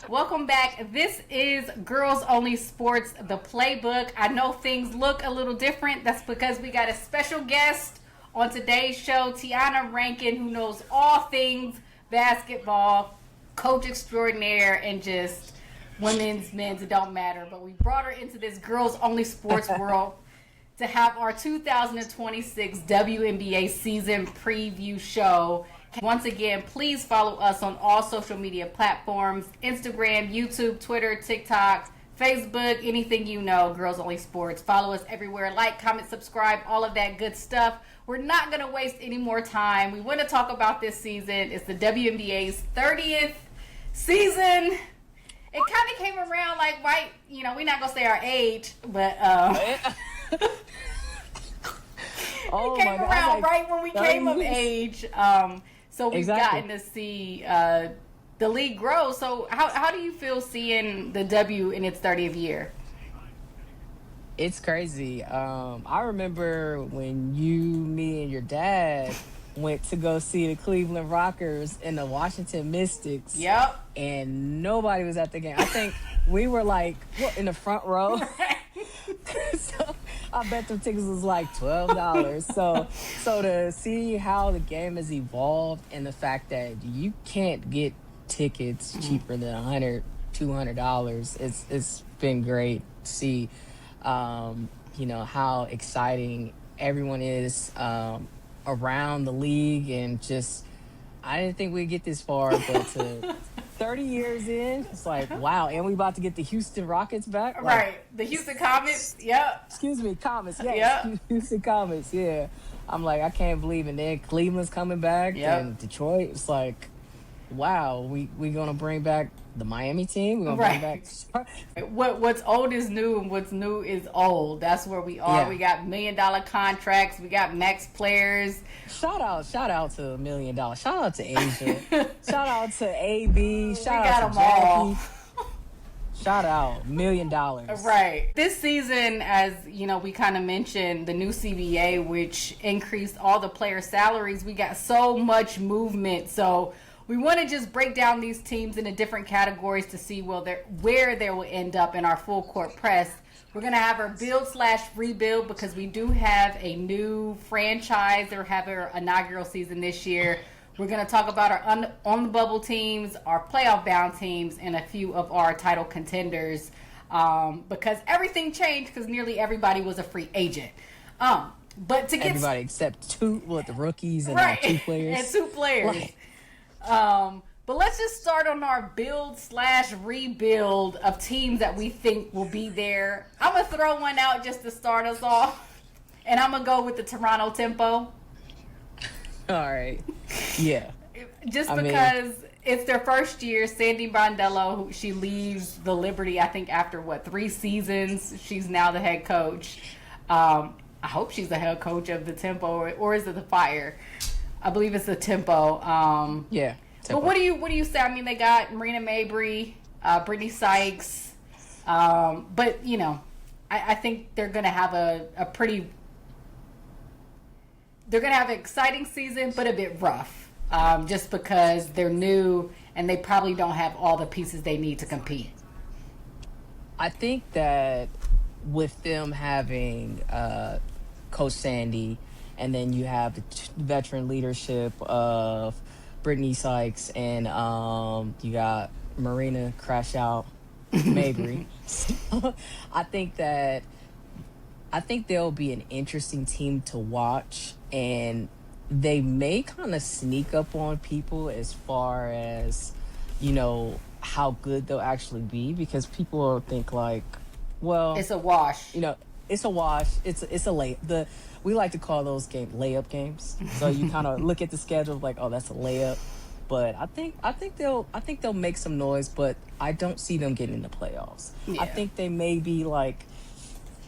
Welcome back. This is Girls Only Sports, the Playbook. I know things look a little different. That's because we got a special guest on today's show, Tiana Rankin, who knows all things basketball, coach extraordinaire, and just women's, men's, it don't matter. But we brought her into this Girls Only Sports world to have our 2026 WNBA season preview show. Once again, please follow us on all social media platforms: Instagram, YouTube, Twitter, TikTok, Facebook, anything you know, Girls Only Sports. Follow us everywhere. Like, comment, subscribe, all of that good stuff. We're not going to waste any more time. We want to talk about this season. It's the WNBA's 30th season. It kind of came around like right, we're not going to say our age, but Oh it came around right when we came of years. age. So we've gotten to see the league grow. So how do you feel seeing the W in its 30th year? It's crazy. I remember when you, me, and your dad went to go see the Cleveland Rockers and the Washington Mystics. Yep. And nobody was at the game. I think we were like in the front row. So I bet the tickets was like $12. So to see how the game has evolved and the fact that you can't get tickets cheaper than $100-$200, it's been great to see. How exciting everyone is around the league, and just I didn't think we'd get this far, but to 30 years in, it's like, wow. And we about to get the Houston Rockets back. Right. The Houston Comets. Yep. Excuse me, Comets. Yeah. Yep. Houston Comets. Yeah. I'm like, I can't believe it. And then Cleveland's coming back. Yep. And Detroit. It's like, wow, we going to bring back the Miami team. We're going to bring back. What's old is new, and what's new is old. That's where we are. Yeah. We got $1 million contracts. We got max players. Shout out to $1 million. Shout out to Asia. Shout out to AB. Shout got out to them all. Jackie. Shout out $1 million. Right. This season, as we kind of mentioned, the new CBA, which increased all the player salaries, we got so much movement. So we want to just break down these teams into different categories to see where they will end up in our full court press. We're going to have our build/rebuild because we do have a new franchise. They're having our inaugural season this year. We're going to talk about our on-the-bubble teams, our playoff-bound teams, and a few of our title contenders because everything changed because nearly everybody was a free agent. But to get everybody except the rookies and right. 2 players. And 2 players. But let's just start on our build/rebuild of teams that we think will be there. I'm going to throw one out just to start us off, and I'm going to go with the Toronto Tempo. All right. Yeah. Just because it's their first year. Sandy Brondello, she leaves the Liberty, I think, after 3 seasons. She's now the head coach. I hope she's the head coach of the Tempo, or is it the Fire? I believe it's the Tempo. Yeah. But what do you say? I mean, they got Marina Mabry, Brittany Sykes, but I think they're gonna have they're gonna have an exciting season, but a bit rough, just because they're new and they probably don't have all the pieces they need to compete. I think that with them having Coach Sandy, and then you have the veteran leadership of Brittany Sykes, and you got Marina Crash Out Mabry. I think they'll be an interesting team to watch, and they may kind of sneak up on people as far as how good they'll actually be, because people will think like, well, it's a wash. It's a wash. It's a lay. We like to call those games layup games. So you kind of look at the schedule like, oh, that's a layup. But I think they'll make some noise, but I don't see them getting in the playoffs. Yeah. I think they may be like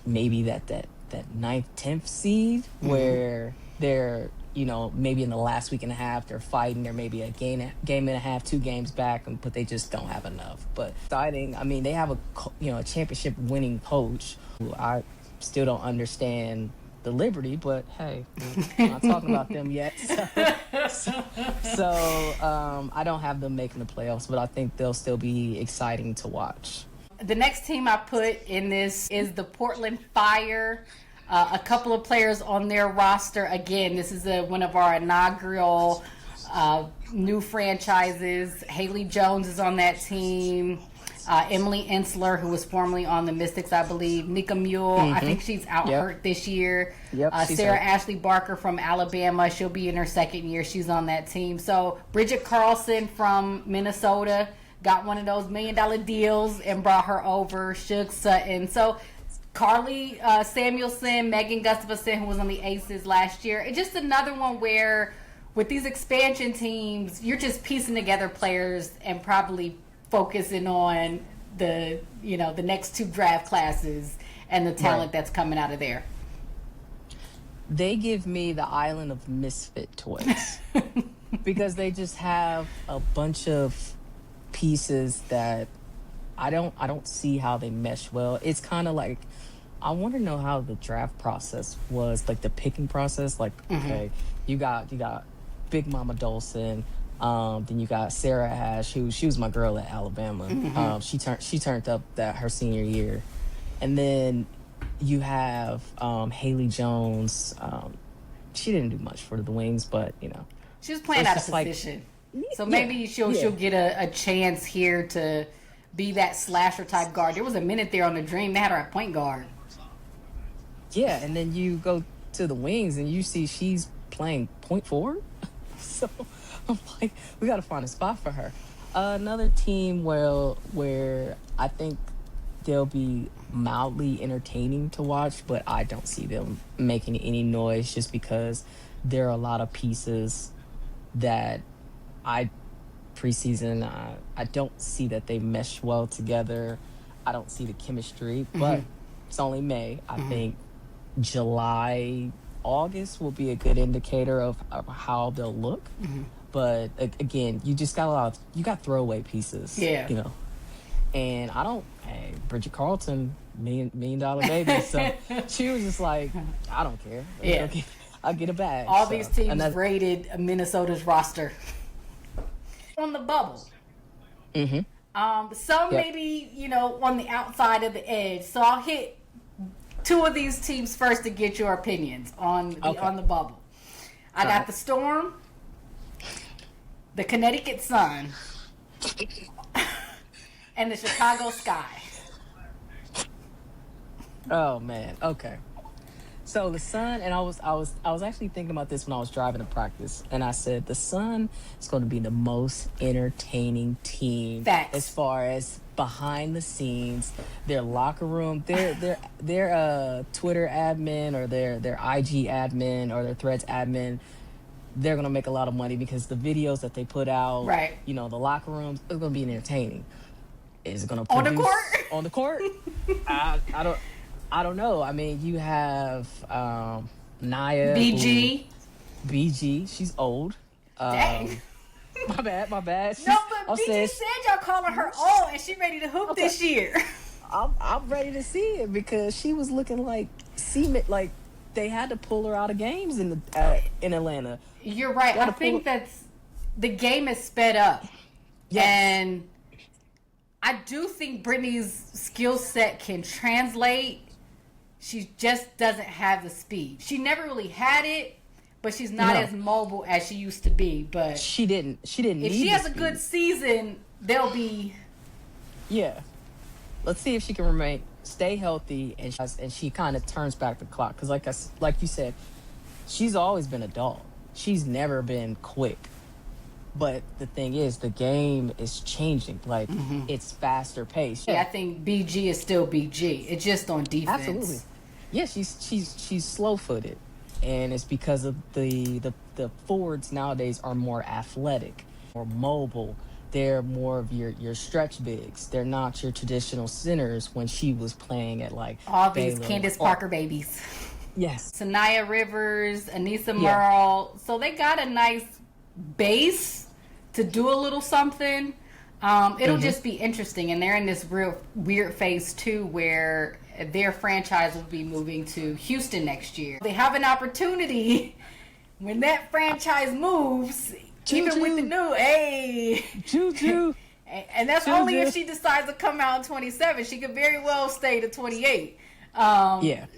maybe that 9th, 10th seed where they're maybe in the last week and a half they're fighting. They're maybe a game and a half, 2 games back, but they just don't have enough. But exciting. I mean, they have a championship winning coach who I still don't understand the Liberty, but hey, we're not talking about them yet. So I don't have them making the playoffs, but I think they'll still be exciting to watch. The next team I put in this is the Portland Fire. A couple of players on their roster. Again, this is one of our inaugural new franchises. Haley Jones is on that team. Emily Ensler, who was formerly on the Mystics, I believe. Nika Mule, I think she's out hurt this year. Sarah Ashley Barker from Alabama, she'll be in her second year. She's on that team. So Bridget Carlson from Minnesota got one of those $1 million deals and brought her over. Shug Sutton. So Carly Samuelson, Megan Gustafson, who was on the Aces last year. It's just another one where with these expansion teams, you're just piecing together players and probably focusing on the next 2 draft classes and the talent that's coming out of there. They give me the island of misfit toys because they just have a bunch of pieces that I don't see how they mesh well. It's kind of like, I want to know how the draft process was, like the picking process. Like, okay, you got Big Mama Dolson. Then you got Sarah Ash, who she was my girl at Alabama. She turned up that her senior year, and then you have Haley Jones. She didn't do much for the Wings, but she was playing out of position. So maybe she'll get a chance here to be that slasher type guard. There was a minute there on the Dream they had her at point guard. Yeah, and then you go to the Wings and you see she's playing point forward. So I'm like, we got to find a spot for her. Another team where I think they'll be mildly entertaining to watch, but I don't see them making any noise just because there are a lot of pieces that preseason, I don't see that they mesh well together. I don't see the chemistry, but it's only May. I think July, August will be a good indicator of how they'll look. But again, you just got you got throwaway pieces. Yeah. And Bridget Carlton, $1 million baby. So she was just like, I don't care. Yeah. I'll get a bag. All these teams rated Minnesota's roster. On the bubble. Some maybe, on the outside of the edge. So I'll hit 2 of these teams first to get your opinions on the bubble. I got the Storm, the Connecticut Sun, and the Chicago Sky. Oh man, okay. So the Sun, and I was actually thinking about this when I was driving to practice, and I said the Sun is going to be the most entertaining team. Facts. As far as behind the scenes, their locker room, their Twitter admin or their IG admin or their Threads admin, they're going to make a lot of money because the videos that they put out, right? The locker rooms, it's going to be entertaining. Is it going to on the court? On the court? I don't know. I mean, you have Naya. BG. She's old. Dang. My bad. No, but BG said y'all calling her old and she ready to hoop this year. I'm ready to see it because she was looking like cement. Like they had to pull her out of games in Atlanta. You're right. I think that's the game is sped up. Yes. And I do think Brittany's skill set can translate. She just doesn't have the speed. She never really had it, but she's not as mobile as she used to be. But she didn't. If she has a good season, they'll be. Yeah, let's see if she can stay healthy, and she kind of turns back the clock. Because like you said, she's always been a dog. She's never been quick. But the thing is, the game is changing. Like it's faster paced. Yeah, I think BG is still BG. It's just on defense. Absolutely. Yeah, she's slow footed, and it's because of the forwards nowadays are more athletic, more mobile. They're more of your stretch bigs. They're not your traditional centers when she was playing at like all these Candace Parker babies. Yes, Sanaya Rivers, Anissa Merle. So they got a nice base to do a little something. It'll just be interesting, and they're in this real weird phase too, where their franchise will be moving to Houston next year. They have an opportunity when that franchise moves, even with the new, Juju. And that's only if she decides to come out in 27. She could very well stay to 28.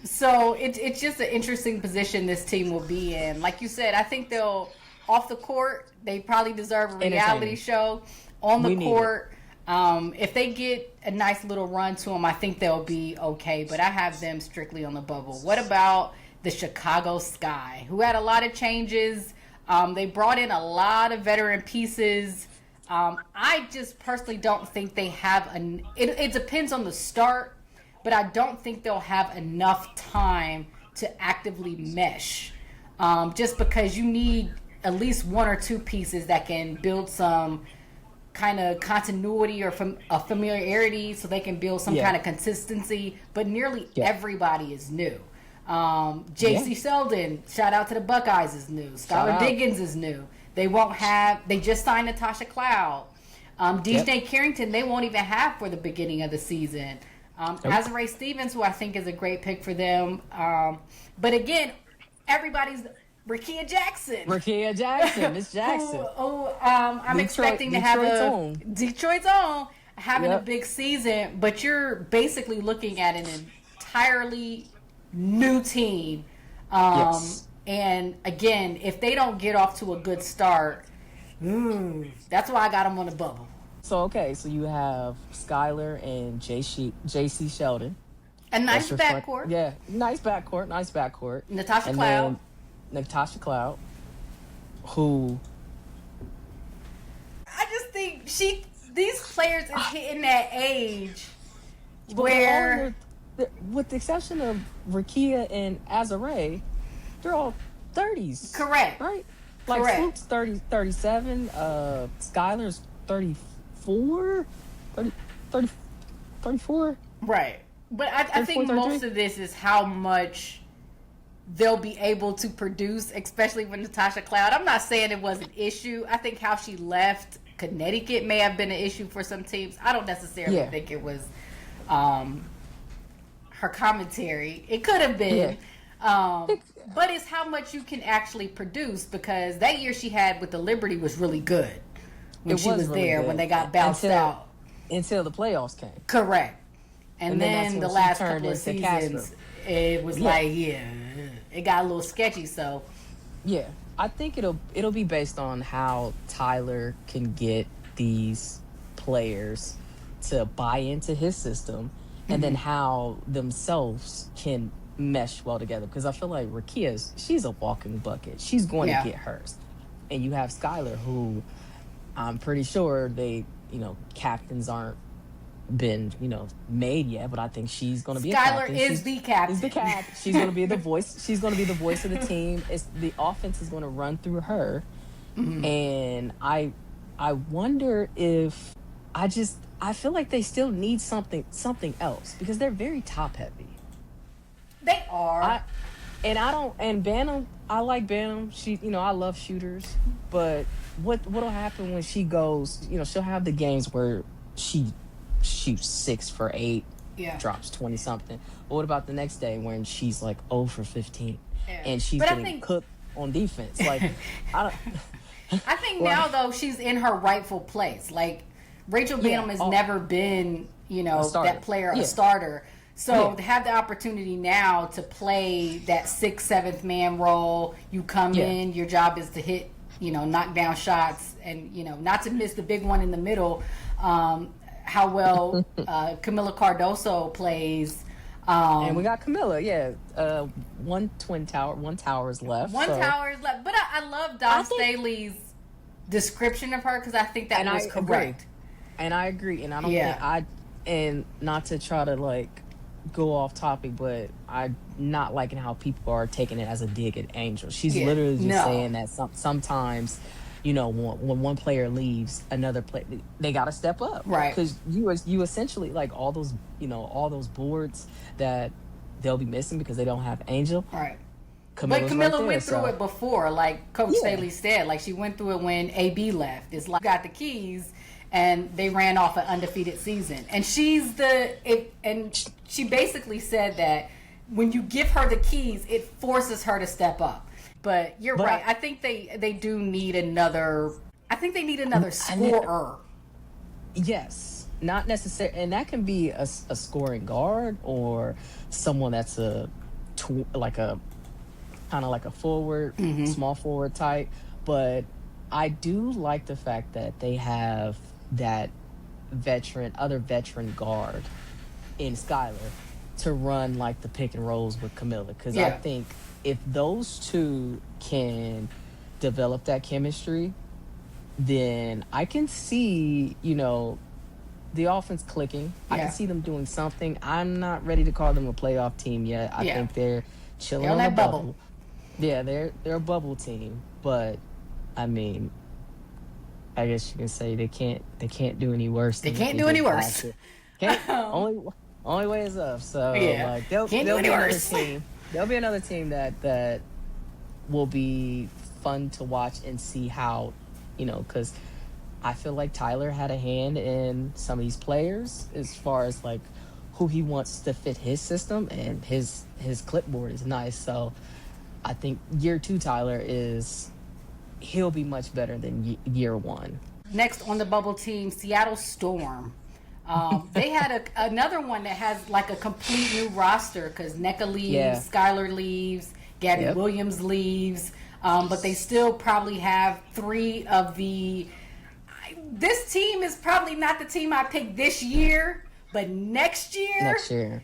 So it's just an interesting position this team will be in. Like you said, I think they'll, off the court, they probably deserve a reality show. On the court, if they get a nice little run to them, I think they'll be okay. But I have them strictly on the bubble. What about the Chicago Sky, who had a lot of changes? They brought in a lot of veteran pieces. I just personally don't think they have it depends on the start, but I don't think they'll have enough time to actively mesh. Just because you need at least one or two pieces that can build some kind of continuity or familiarity, so they can build some kind of consistency. But nearly everybody is new. J.C. Sheldon, shout out to the Buckeyes, is new. Skylar Diggins is new. They just signed Natasha Cloud. DJ Carrington, they won't even have for the beginning of the season. Azare Stevens, who I think is a great pick for them. But again, everybody's Rickea Jackson. Miss Jackson. I'm expecting to have Detroit's own having a big season, but you're basically looking at an entirely new team. And again, if they don't get off to a good start, that's why I got them on the bubble. So you have Skylar and J.C. Sheldon. A nice backcourt. Nice backcourt. Natasha Cloud. Who I just think these players is hitting that age where, with the exception of Rickea and Azare, they're all 30s. Correct. Right? Like Swoop's 37, Skylar's 34, 34. Right. But I think most of this is how much they'll be able to produce, especially with Natasha Cloud. I'm not saying it was an issue. I think how she left Connecticut may have been an issue for some teams. I don't necessarily think it was her commentary. It could have been. But it's how much you can actually produce, because that year she had with the Liberty was really good when she was there, when they got bounced out. Until the playoffs came. Correct. And then the last couple of seasons, it was it got a little sketchy. So I think it'll be based on how Tyler can get these players to buy into his system, and then how themselves can mesh well together. Because I feel like she's a walking bucket. She's going to get hers. And you have Skylar, who I'm pretty sure captains aren't been made yet, but I think she's going to be Skylar a captain. is the captain. She's going to be the voice. She's going to be the voice of the team. The offense is going to run through her. And I wonder if I feel like they still need something else, because they're very top heavy. They are. Banham, I like Banham. I love shooters, but what'll happen when she goes, she'll have the games where she shoots 6 for 8, drops 20 something. But what about the next day when she's like 0 for 15 and she's getting cooked on defense? Like, I think now though she's in her rightful place. Like, Rachel Banham has never been, that player, a starter. So to have the opportunity now to play that 6th, 7th man role, you come in, your job is to hit, knock down shots, and not to miss the big one in the middle. How well Camila Cardoso plays. And we got Camila, one tower is left. One tower is left. But I love Don Staley's description of her, because I think that was correct. And I agree. And I don't think and not to try to go off topic, but I'm not liking how people are taking it as a dig at Angel. She's literally just saying that sometimes, when one player leaves, another player, they got to step up, right? Because you essentially all those boards that they'll be missing because they don't have Angel, right? Camilla's but Camila right there, went through it before, like Coach Staley said. Like, she went through it when AB left. It's like, got the keys. and they ran off an undefeated season. And she basically said that when you give her the keys, it forces her to step up. But you're right. I think they do need another. I think they need another scorer. Yes, not necessarily, and that can be a scoring guard or someone that's like a kind of like a forward, small forward type. But I do like the fact that they have that other veteran guard in Skylar to run like the pick and rolls with Camilla, because I think if those two can develop that chemistry, then I can see, the offense clicking. I can see them doing something. I'm not ready to call them a playoff team yet. I think they're chilling on that bubble. Yeah, they're a bubble team, but I mean, I guess you can say they can't do any worse. They can't do any worse. Only way is up. So like they'll be another team. There'll be another team that will be fun to watch and see how, because I feel like Tyler had a hand in some of these players as far as like who he wants to fit his system, and his clipboard is nice. So I think year 2 Tyler he'll be much better than year 1. Next on the bubble team, Seattle Storm. They had another one that has like a complete new roster because NECA leaves, Skylar leaves, Gabby Williams leaves, but they still probably have 3 of the. This team is probably not the team I picked this year, but next year,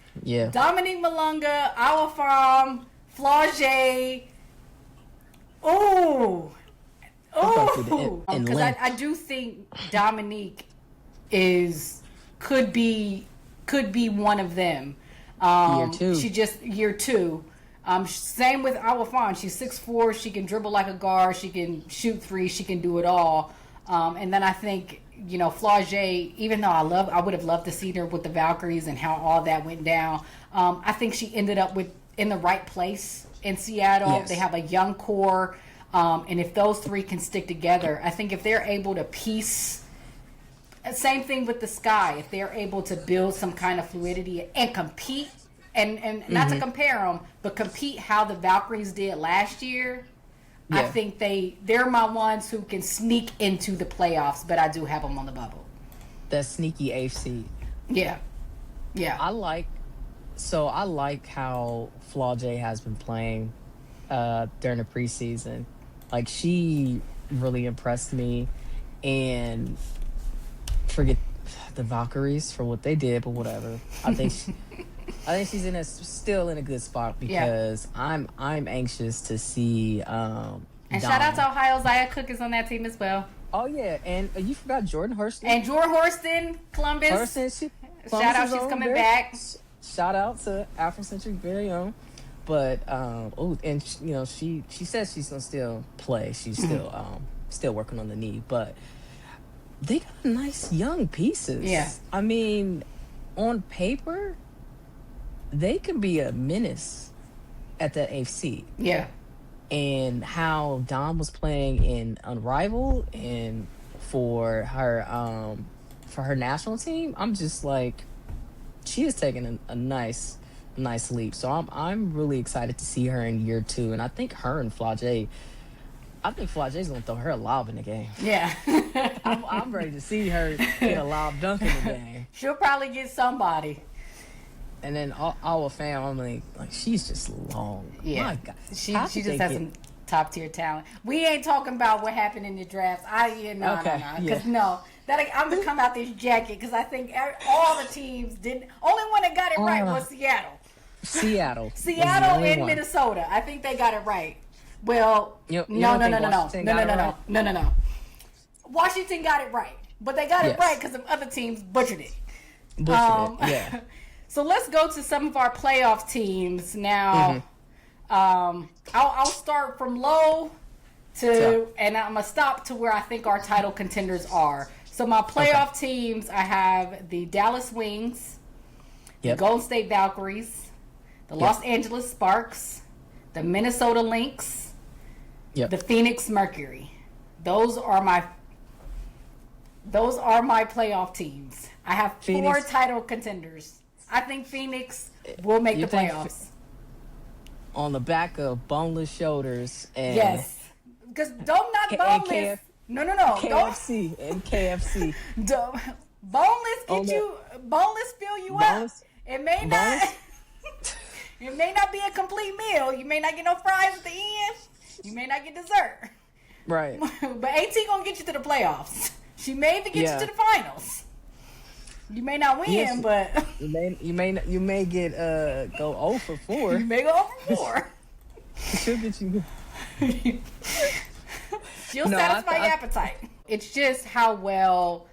Dominique Malunga, Awafam, Flau'jae. Because I do think Dominique could be one of them. Year 2. Year 2. Same with Awafam. She's 6'4". She can dribble like a guard. She can shoot 3. She can do it all. And then I think, Flau'jae, even though I would have loved to see her with the Valkyries and how all that went down. I think she ended up in the right place in Seattle. Yes. They have a young core. And if those 3 can stick together, I think if they're able to piece, same thing with the Sky, if they're able to build some kind of fluidity and compete, and not to compare them, but compete how the Valkyries did last year, I think they're my ones who can sneak into the playoffs, but I do have them on the bubble. That sneaky AFC. Yeah. I like how Flau'jae has been playing during the preseason. Like, she really impressed me, and forget the Valkyries for what they did, but whatever. I think she's still in a good spot because I'm anxious to see. And shout out to Ohio. Zaya Cook is on that team as well. Oh yeah, and you forgot Jordan Hurston. And Jordan Hurston, Columbus. Shout out, she's coming back. Shout out to Afrocentric very own. But she says she's gonna still play. She's still working on the knee, but they got nice young pieces. Yeah, I mean, on paper, they could be a menace at the AFC. Yeah, and how Dom was playing in Unrivaled and for her national team, I'm just like, she is taking a nice leap. So I'm really excited to see her in year 2, and I think her and Flau'jae. I think Flau'jae's gonna throw her a lob in the game. Yeah, I'm ready to see her get a lob dunk in the game. She'll probably get somebody. And then our fan, I'm like she's just long. Yeah, my God. She just has some top tier talent. We ain't talking about what happened in the drafts. I'm gonna come out this jacket because I think all the teams didn't. Only one that got it right was Seattle. Seattle and Minnesota. I think they got it right. Well, no. Washington got it right, but they got it right because the other teams butchered it. Yeah. So let's go to some of our playoff teams now. I'll start from low and I'm gonna stop to where I think our title contenders are. So my playoff teams, I have the Dallas Wings, the Golden State Valkyries, the Los Angeles Sparks, the Minnesota Lynx, the Phoenix Mercury. Those are my Those are my playoff teams. I have Phoenix. 4 title contenders. I think Phoenix will make You the think playoffs. On the back of boneless shoulders and Yes. Because don't knock boneless. No. KFC and KFC. Boneless boneless fill you up. Boneless? It may not. It may not be a complete meal. You may not get no fries at the end. You may not get dessert. Right. But AT gonna get you to the playoffs. She may even get you to the finals. You may not win, but you may get go 0 for 4. You may go 0 for 4. She'll get you. She'll satisfy your appetite. It's just how well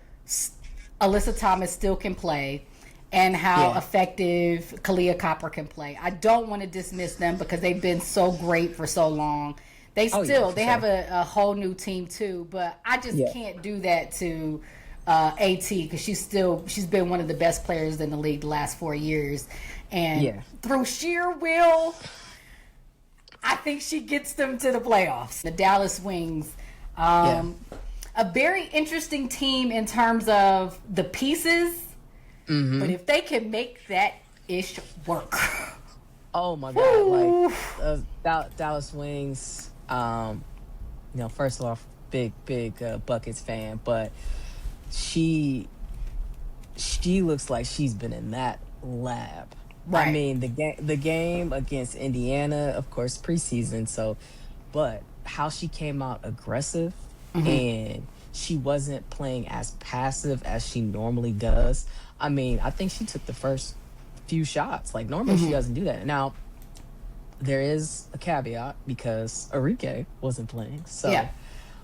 Alyssa Thomas still can play and how effective Kalia Copper can play. I don't want to dismiss them because they've been so great for so long. They have a whole new team too, but I just can't do that to AT because she's been one of the best players in the league the last 4 years, and through sheer will, I think she gets them to the playoffs. The Dallas Wings, a very interesting team in terms of the pieces, but if they can make that ish work. Oh my God! Like Dallas Wings. First off, big Buckets fan, but she looks like she's been in that lab. Right. I mean, the game against Indiana, of course, preseason. But how she came out aggressive and she wasn't playing as passive as she normally does. I mean, I think she took the first few shots. Like normally she doesn't do that. Now, there is a caveat because Arike wasn't playing. So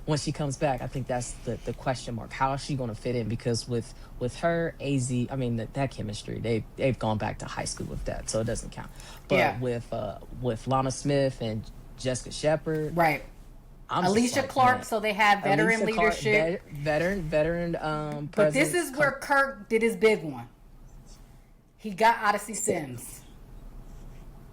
when she comes back, I think that's the question mark. How is she going to fit in? Because with her, AZ, I mean, that chemistry, they've gone back to high school with that, so it doesn't count. But with Lana Smith and Jessica Shepard. Right. Alicia Clark, so they have veteran leadership. Veteran but this is where Kirk did his big one. He got Odyssey Sims.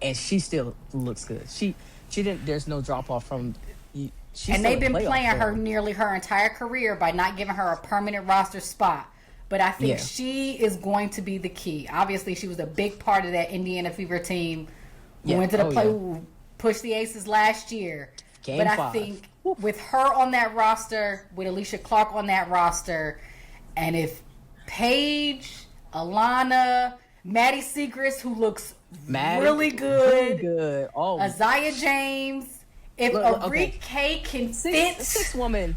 And she still looks good. She didn't. There's no drop off from. And they've been playing her nearly her entire career by not giving her a permanent roster spot. But I think she is going to be the key. Obviously, she was a big part of that Indiana Fever team. We went to the pushed the Aces last year. Game 5. I think with her on that roster, with Alicia Clark on that roster, and if Paige, Alana, Maddie Segrist, who looks really good. Oh, Isaiah James. If Arike can fit six woman.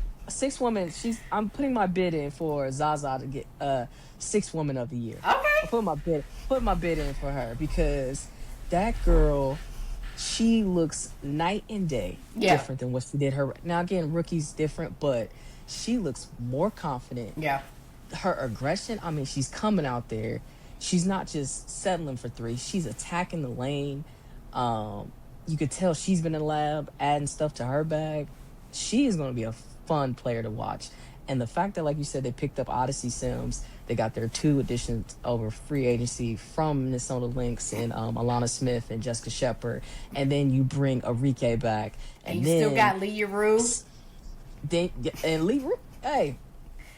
I'm putting my bid in for Zaza to get sixth woman of the year. Okay. I put my bid in for her because that girl, she looks night and day different than what she did. Her now again, rookie's different, but she looks more confident. Yeah. Her aggression. I mean, she's coming out there. She's not just settling for three. She's attacking the lane. You could tell she's been in the lab, adding stuff to her bag. She is going to be a fun player to watch. And the fact that, like you said, they picked up Odyssey Sims. They got their 2 additions over free agency from Minnesota Lynx and Alana Smith and Jessica Shepard. And then you bring Arike back. And you still got Leah Rue. And Leah Rue, hey.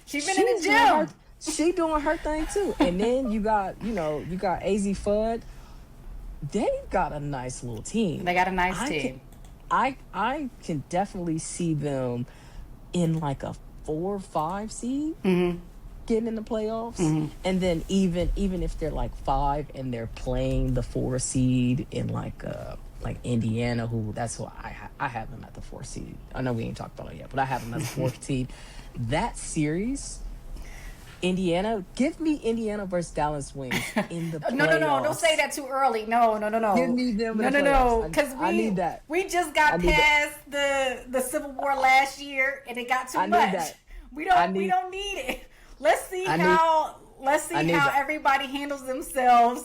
She's been in the gym. She doing her thing too. And then you got AZ Fudd. They got a nice little team. They got a nice team. I can definitely see them in like a 4 or 5 seed getting in the playoffs. And then even if they're like 5 and they're playing the 4 seed in like Indiana, that's who I have them at the 4 seed. I know we ain't talked about it yet, but I have them at the 4th seed. That series, Indiana, give me Indiana versus Dallas Wings in the playoffs. No, don't say that too early. No. Give me them in the playoffs. Because I need that. We just got past the Civil War last year, and it got too much. We don't need it. Let's see how everybody handles themselves.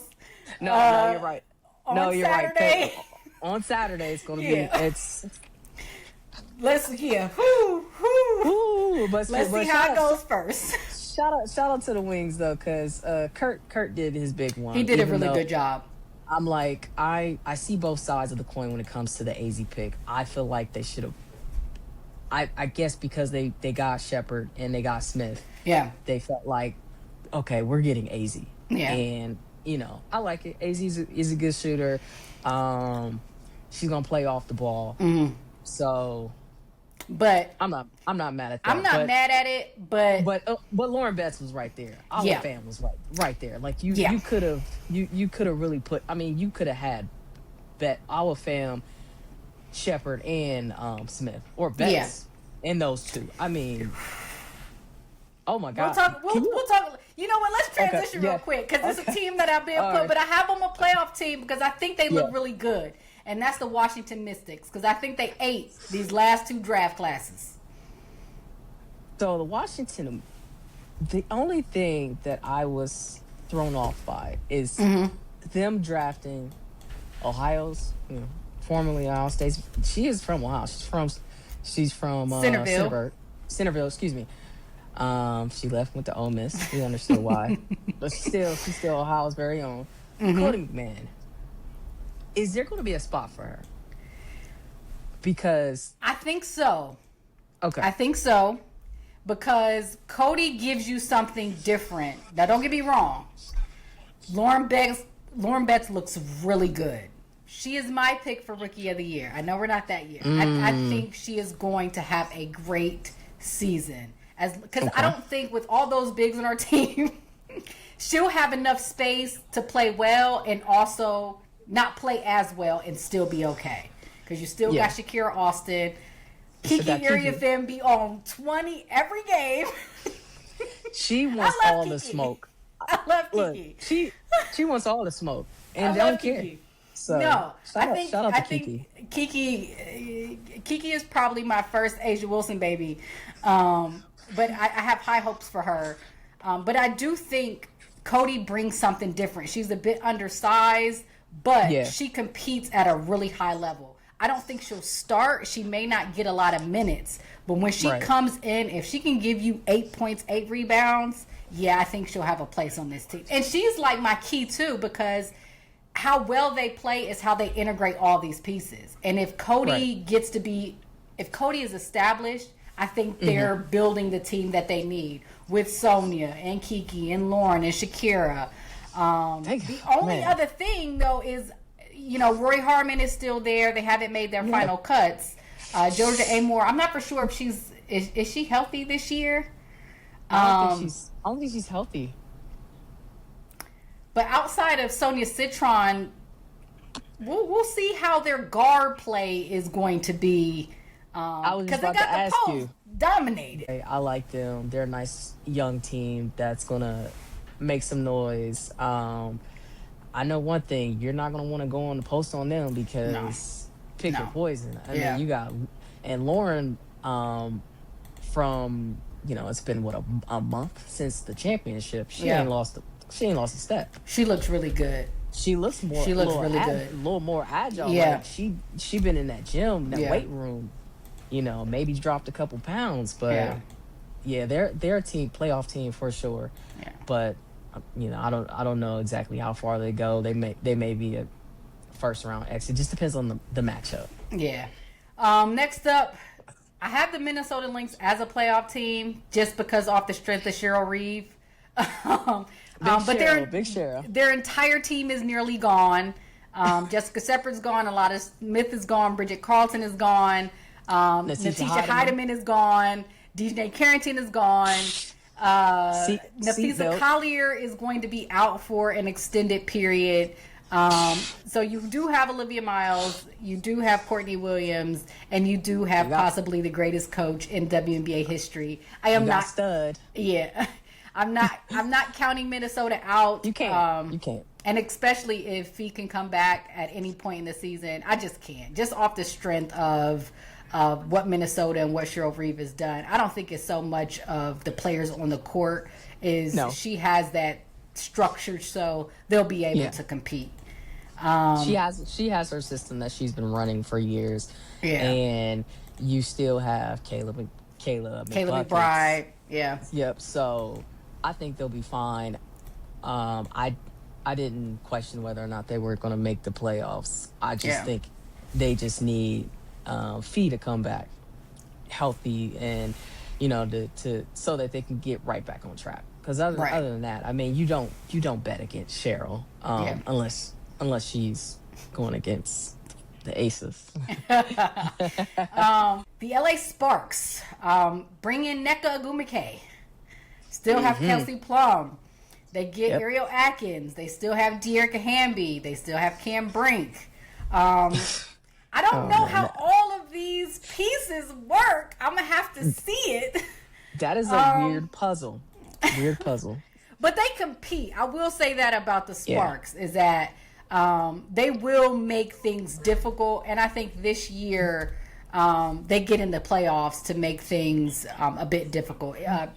No, you're right. You're right. On Saturday, it's going to be Let's see how it goes first. Shout out to the Wings though, because Kurt did his big one. He did a really good job. I'm like, I see both sides of the coin when it comes to the AZ pick. I feel like they should have I guess because they got Shepard and they got Smith, Yeah. they felt like, okay, we're getting AZ. Yeah. And, I like it. AZ is a good shooter. She's going to play off the ball. Mm-hmm. So But I'm not mad at that. I'm not mad at it, but Lauren Betts was right there. Our fan was right there. Like you could have really put. I mean, you could have had our fam, Shepard and Smith or Betts in those two. I mean, oh my God. We'll talk. You know what? Let's transition real quick because it's a team that I've been put, right. but I have them a playoff team because I think they look really good, and that's the Washington Mystics because I think they ate these last 2 draft classes. So the Washington, the only thing that I was thrown off by is them drafting Ohio's, formerly Ohio State's. She is from Ohio. She's from Centerville. Excuse me. She went to Ole Miss. We understood why, but she's still Ohio's very own. Cody McMahon. Is there going to be a spot for her? Because I think so. Okay. I think so. Because Cody gives you something different. Now, don't get me wrong. Lauren Betts looks really good. She is my pick for Rookie of the Year. I know we're not that year. I think she is going to have a great season. Because I don't think with all those bigs on our team, she'll have enough space to play well and also not play as well and still be okay. Because you still got Shakira Austin. Kiki Iriafen be on 20 every game. She wants all the smoke. I love Kiki. She wants all the smoke and don't care. So no, shout out to Kiki. Kiki is probably my first Asia Wilson baby, but I have high hopes for her. But I do think Cody brings something different. She's a bit undersized, but she competes at a really high level. I don't think she'll start. She may not get a lot of minutes. But when she comes in, if she can give you 8 points, 8 rebounds, I think she'll have a place on this team. And she's like my key, too, because how well they play is how they integrate all these pieces. And if Cody if Cody is established, I think they're building the team that they need with Sonia and Kiki and Lauren and Shakira. The only other thing, though, is... Roy Harmon is still there. They haven't made their final cuts. Georgia Amore, I'm not for sure if is she healthy this year? I don't think she's healthy. But outside of Sonia Citron, we'll see how their guard play is going to be. I was just about to ask you. Dominated. I like them. They're a nice young team that's gonna make some noise. I know one thing, you're not going to want to go on the post on them because pick your poison. I mean, you got, and Lauren, from, it's been a month since the championship. She ain't lost a step. She looks really good. She looks really good. A little more agile. Yeah. Like she been in that gym, that weight room, maybe dropped a couple pounds, but they're a team, playoff team for sure. Yeah. But I don't know exactly how far they go. They may be a first round exit. It just depends on the matchup. Yeah. Next up, I have the Minnesota Lynx as a playoff team just because off the strength of Cheryl Reeve. Big Cheryl. Their entire team is nearly gone. Jessica Shepard's gone. Alana Smith is gone. Bridget Carlton is gone. Natisha Heidemann is gone. DJ Carrington is gone. Nafisa Collier is going to be out for an extended period. So you do have Olivia Miles, you do have Courtney Williams, and you do have possibly the greatest coach in WNBA history. I am not stud. Yeah, I'm not counting Minnesota out. You can't. You can't. And especially if he can come back at any point in the season, I just can't. Just off the strength of what Minnesota and what Cheryl Reeve has done. I don't think it's so much of the players on the court. She has that structure so they'll be able to compete. She has her system that she's been running for years. Yeah. And you still have Kayla McBride. Yeah. Yep. So I think they'll be fine. I didn't question whether or not they were going to make the playoffs. I just think they just need Fee to come back. healthy and to so that they can get right back on track. Because Right. other than that, I mean, you don't bet against Cheryl Yeah. unless she's going against the Aces. The LA Sparks bring in Nneka Ogwumike. Still have Kelsey Plum. They get Yep. Ariel Atkins. They still have Dearica Hamby. They still have Cam Brink. I don't know how all of these pieces work. I'm going to have to see it. That is a weird puzzle. Weird puzzle. But they compete. I will say that about the Yeah. Sparks is that they will make things difficult. And I think this year they get in the playoffs to make things a bit difficult.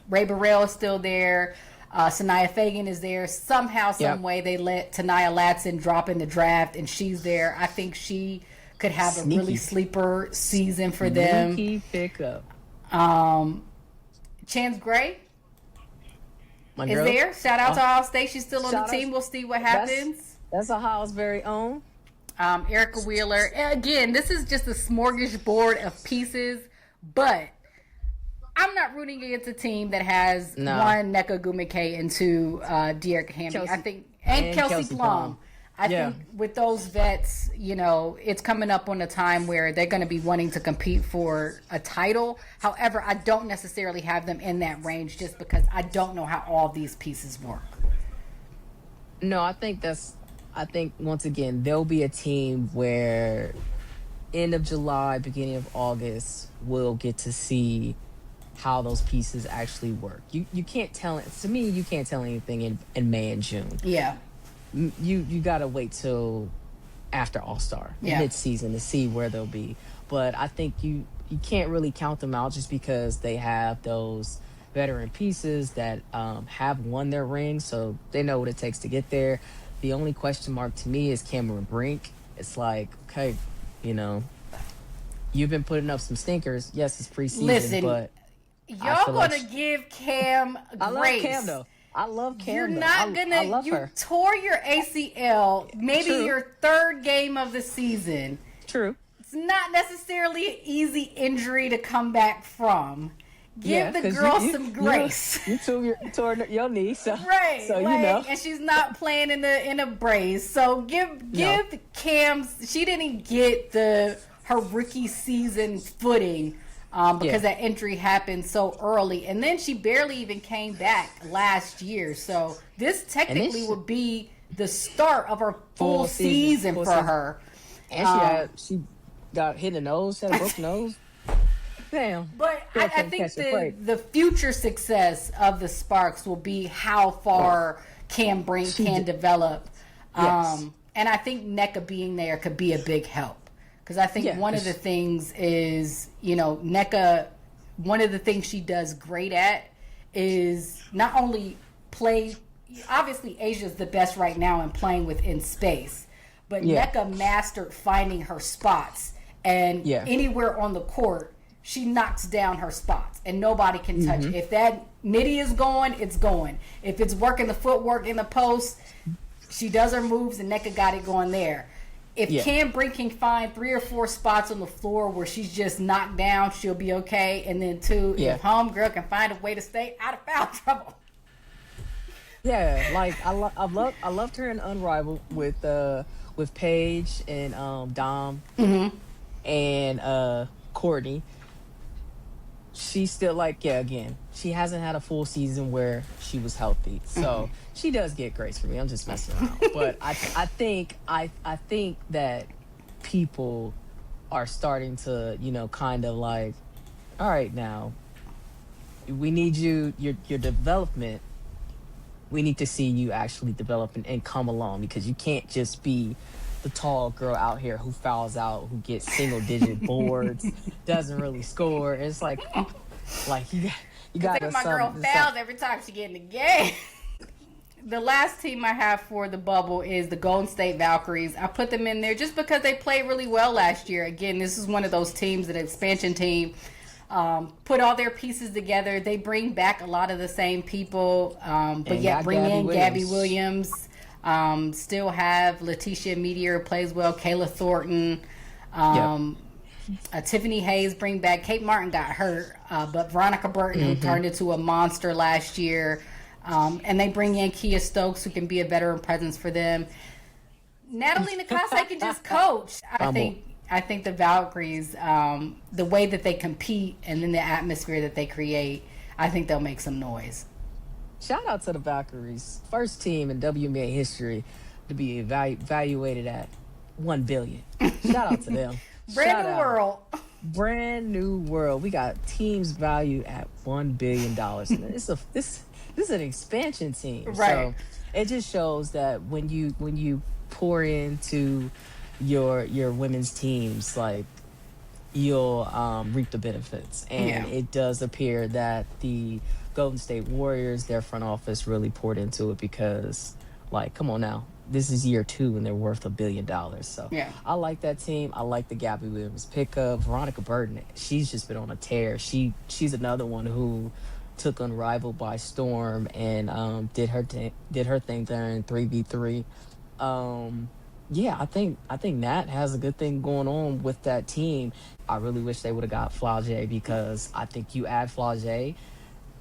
Ray Burrell is still there. Sanaya Fagan is there. Somehow, some way, they let Tanaya Latson drop in the draft, and she's there. I think she could have a really sleeper season for them. Sneaky pickup. Chance Gray My is girl. there. Shout out to Ohio State. She's still on Shout the out. team. We'll see what happens. That's Ohio's very own. Erica Wheeler. Again, this is just a smorgasbord of pieces, but I'm not rooting against a team that has one Nneka Ogwumike and two Dearica Hamby. I think and Kelsey Plum. I think with those vets, it's coming up on a time where they're going to be wanting to compete for a title. However, I don't necessarily have them in that range just because I don't know how all these pieces work. No, I think once again, there'll be a team where end of July, beginning of August, we'll get to see how those pieces actually work. You can't tell it. To me, you can't tell anything in May and June. Yeah. You got to wait till after All-Star, mid-season, to see where they'll be. But I think you can't really count them out just because they have those veteran pieces that have won their rings, so they know what it takes to get there. The only question mark to me is Cameron Brink. It's like, okay, you've been putting up some stinkers. Yes, it's preseason, Listen, but y'all gonna give Cam grace. I love Cam though. I love Cam. You're though. not gonna. I love you her. tore your ACL, maybe True. your third game of the season. True. It's not necessarily an easy injury to come back from. Give the 'cause girl you- some grace. You tore your knee, so Right, So and she's not playing in a brace. So give Cam. She didn't get her rookie season footing because that injury happened so early, and then she barely even came back last year. So this technically would be the start of her full season for her. And she got hit in the nose, had a broken nose. Damn. But I think the future success of the Sparks will be how far Cam Brink can develop. Yes. And I think Nneka being there could be a big help. Because I think one of the things is, Nneka, one of the things she does great at is not only play, obviously Asia's the best right now in playing within space, but Nneka mastered finding her spots. And anywhere on the court, she knocks down her spots and nobody can touch it. If that midi is going, it's going. If it's working the footwork in the post, she does her moves and Nneka got it going there. If Cam Brink can find 3 or 4 spots on the floor where she's just knocked down, she'll be okay. And then if homegirl can find a way to stay out of foul trouble. Yeah, like I loved her in Unrivaled with Paige and Dom and Courtney. She's still again, she hasn't had a full season where she was healthy, so she does get grace for me. I'm just messing around, but I think that people are starting to kind of like, all right, now we need your development. We need to see you actually develop and come along, because you can't just be the tall girl out here who fouls out, who gets single-digit boards, doesn't really score. It's like you got to. My girl fouls every time she get in the game. The last team I have for the bubble is the Golden State Valkyries. I put them in there just because they played really well last year. Again, this is one of those teams, an expansion team. Put all their pieces together. They bring back a lot of the same people, but yet bring in Gabby Williams. Still have Letitia Meteor plays well, Kayla Thornton. Tiffany Hayes bring back. Kate Martin got hurt, but Veronica Burton, who turned into a monster last year. And they bring in Kia Stokes, who can be a veteran presence for them. Natalie Nakase can just coach. I think the Valkyries, the way that they compete and then the atmosphere that they create, I think they'll make some noise. Shout out to the Valkyries, first team in WNBA history to be evaluated at $1 billion. Shout out to them. Brand new world. Brand new world. We got teams valued at $1 billion. This is an expansion team, right? So it just shows that when you pour into your women's teams, like, you'll reap the benefits. And it does appear that the Golden State Warriors, their front office really poured into it because, like, come on now, this is year 2 and they're worth $1 billion. So I like that team. I like the Gabby Williams pickup. Veronica Burton, she's just been on a tear. She's another one who took Unrivaled by storm and did her thing there in 3v3. I think Nat has a good thing going on with that team. I really wish they would have got Flau'jae, because I think you add Flau'jae,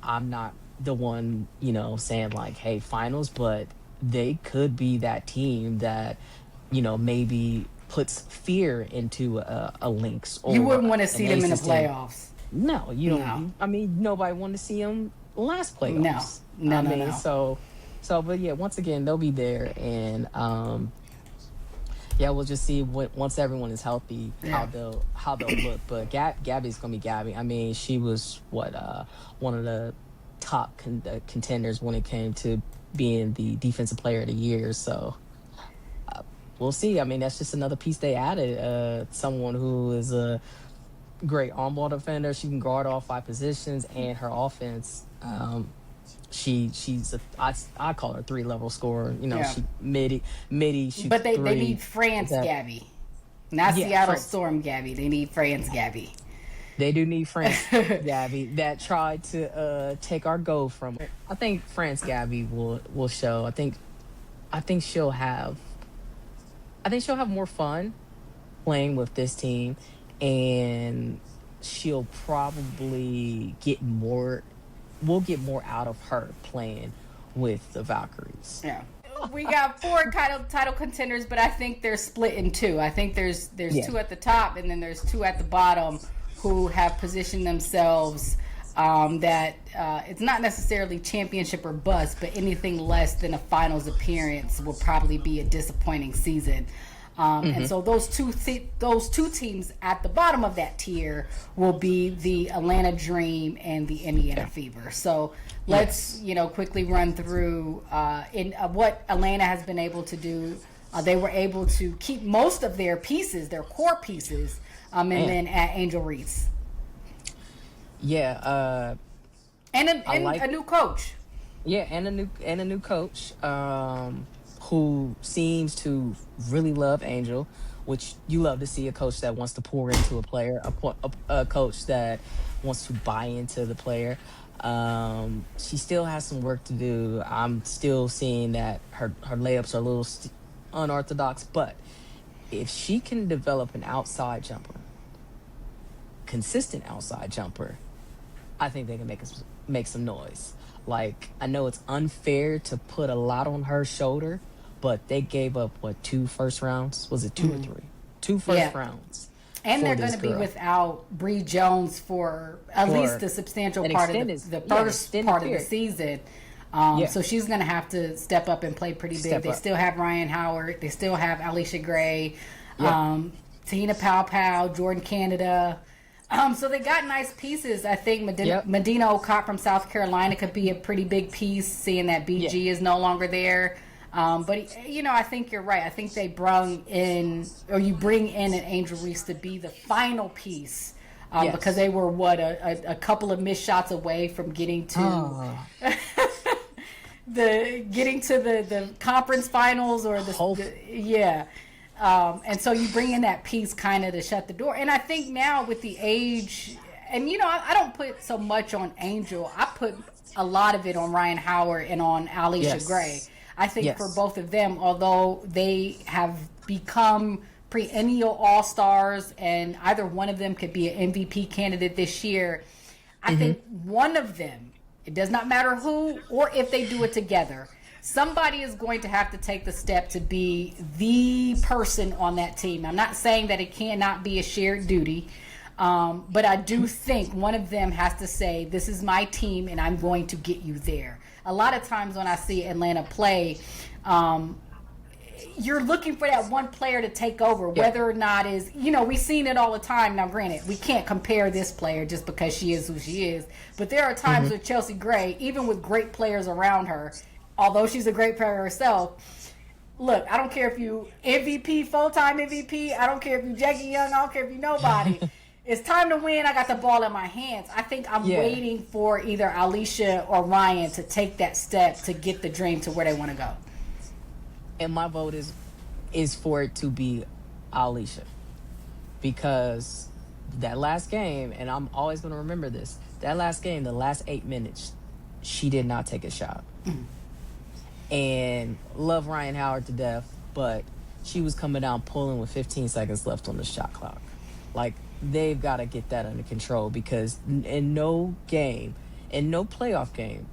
I'm not the one, saying like, hey, finals, but they could be that team that, maybe puts fear into a Lynx. Or you wouldn't want to see them in the playoffs. No, you don't. No. I mean, nobody wanted to see them last playoffs. No. So, but yeah, once again, they'll be there, and we'll just see once everyone is healthy how they'll look. But Gabby's gonna be Gabby. I mean, she was one of the top contenders when it came to being the defensive player of the year. So we'll see. I mean, that's just another piece they added. Someone who is a great on-ball defender. She can guard all 5 positions, and her offense. She's I call her a 3-level scorer. She midi shoots. But they need France Gabby, not Seattle Storm Gabby. They need France Gabby. They do need France Gabby that tried to take our goal from her. I think France Gabby will show. I think she'll have more fun playing with this team, and she'll probably get more. We'll get more out of her playing with the Valkyries. Yeah. We got 4 title contenders, but I think they're split in 2. I think there's 2 at the top, and then there's 2 at the bottom who have positioned themselves that it's not necessarily championship or bust, but anything less than a finals appearance will probably be a disappointing season. And so those two teams at the bottom of that tier will be the Atlanta Dream and the Indiana Fever. So let's quickly run through what Atlanta has been able to do. They were able to keep most of their pieces, their core pieces, and then add Angel Reese. Yeah, and a new coach. Yeah, and a new coach. Who seems to really love Angel, which you love to see, a coach that wants to pour into a player, a coach that wants to buy into the player. She still has some work to do. I'm still seeing that her layups are a little unorthodox, but if she can develop an outside jumper, consistent outside jumper, I think they can make some noise. Like, I know it's unfair to put a lot on her shoulder, but they gave up 2 first rounds? Was it 2 or 3? 2 first rounds. And they're going to be without Bree Jones for at least a substantial part of the first part of the season. So she's going to have to step up and play pretty big. They still have Ryan Howard. They still have Alicia Gray, Tahina Powell, Jordan Canada. So they got nice pieces. I think Medina Okot from South Carolina could be a pretty big piece, seeing that BG is no longer there. But I think you're right. I think they bring in an Angel Reese to be the final piece, because they were a couple of missed shots away from getting to the conference finals or and so you bring in that piece kind of to shut the door. And I think now with the age, and I don't put so much on Angel. I put a lot of it on Ryan Howard and on Alicia Gray. I think for both of them, although they have become perennial all-stars, and either one of them could be an MVP candidate this year. I think one of them, it does not matter who or if they do it together, somebody is going to have to take the step to be the person on that team. I'm not saying that it cannot be a shared duty, but I do think one of them has to say, this is my team and I'm going to get you there. A lot of times when I see Atlanta play, you're looking for that one player to take over, whether or not is, we've seen it all the time. Now, granted, we can't compare this player just because she is who she is, but there are times with Chelsea Gray, even with great players around her, although she's a great player herself, look, I don't care if you MVP, full-time MVP, I don't care if you Jackie Young, I don't care if you nobody. It's time to win. I got the ball in my hands. I think I'm waiting for either Alicia or Ryan to take that step to get the dream to where they want to go. And my vote is for it to be Alicia, because that last game, and I'm always going to remember this, that last game, the last 8 minutes, she did not take a shot. And love Ryan Howard to death, but she was coming down pulling with 15 seconds left on the shot clock. Like, they've got to get that under control, because in no game, in no playoff game,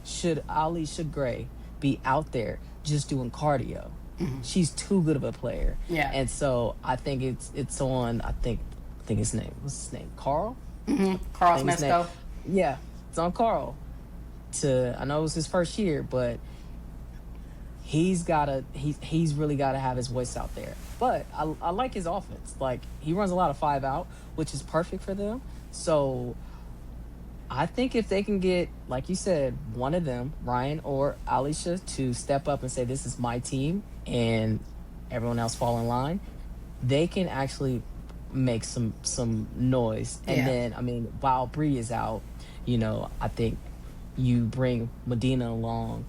should Alicia Gray be out there just doing cardio. She's too good of a player. Yeah. And so I think it's on, I think his name, what's his name? Carl? Carl Smesco. Yeah, it's on Carl. I know it was his first year, but he's really got to have his voice out there. But I like his offense. Like, he runs a lot of 5 out, which is perfect for them. So I think if they can get, like you said, one of them, Ryan or Alicia, to step up and say, this is my team, and everyone else fall in line, they can actually make some noise. And then, I mean, while Bree is out, I think you bring Medina along.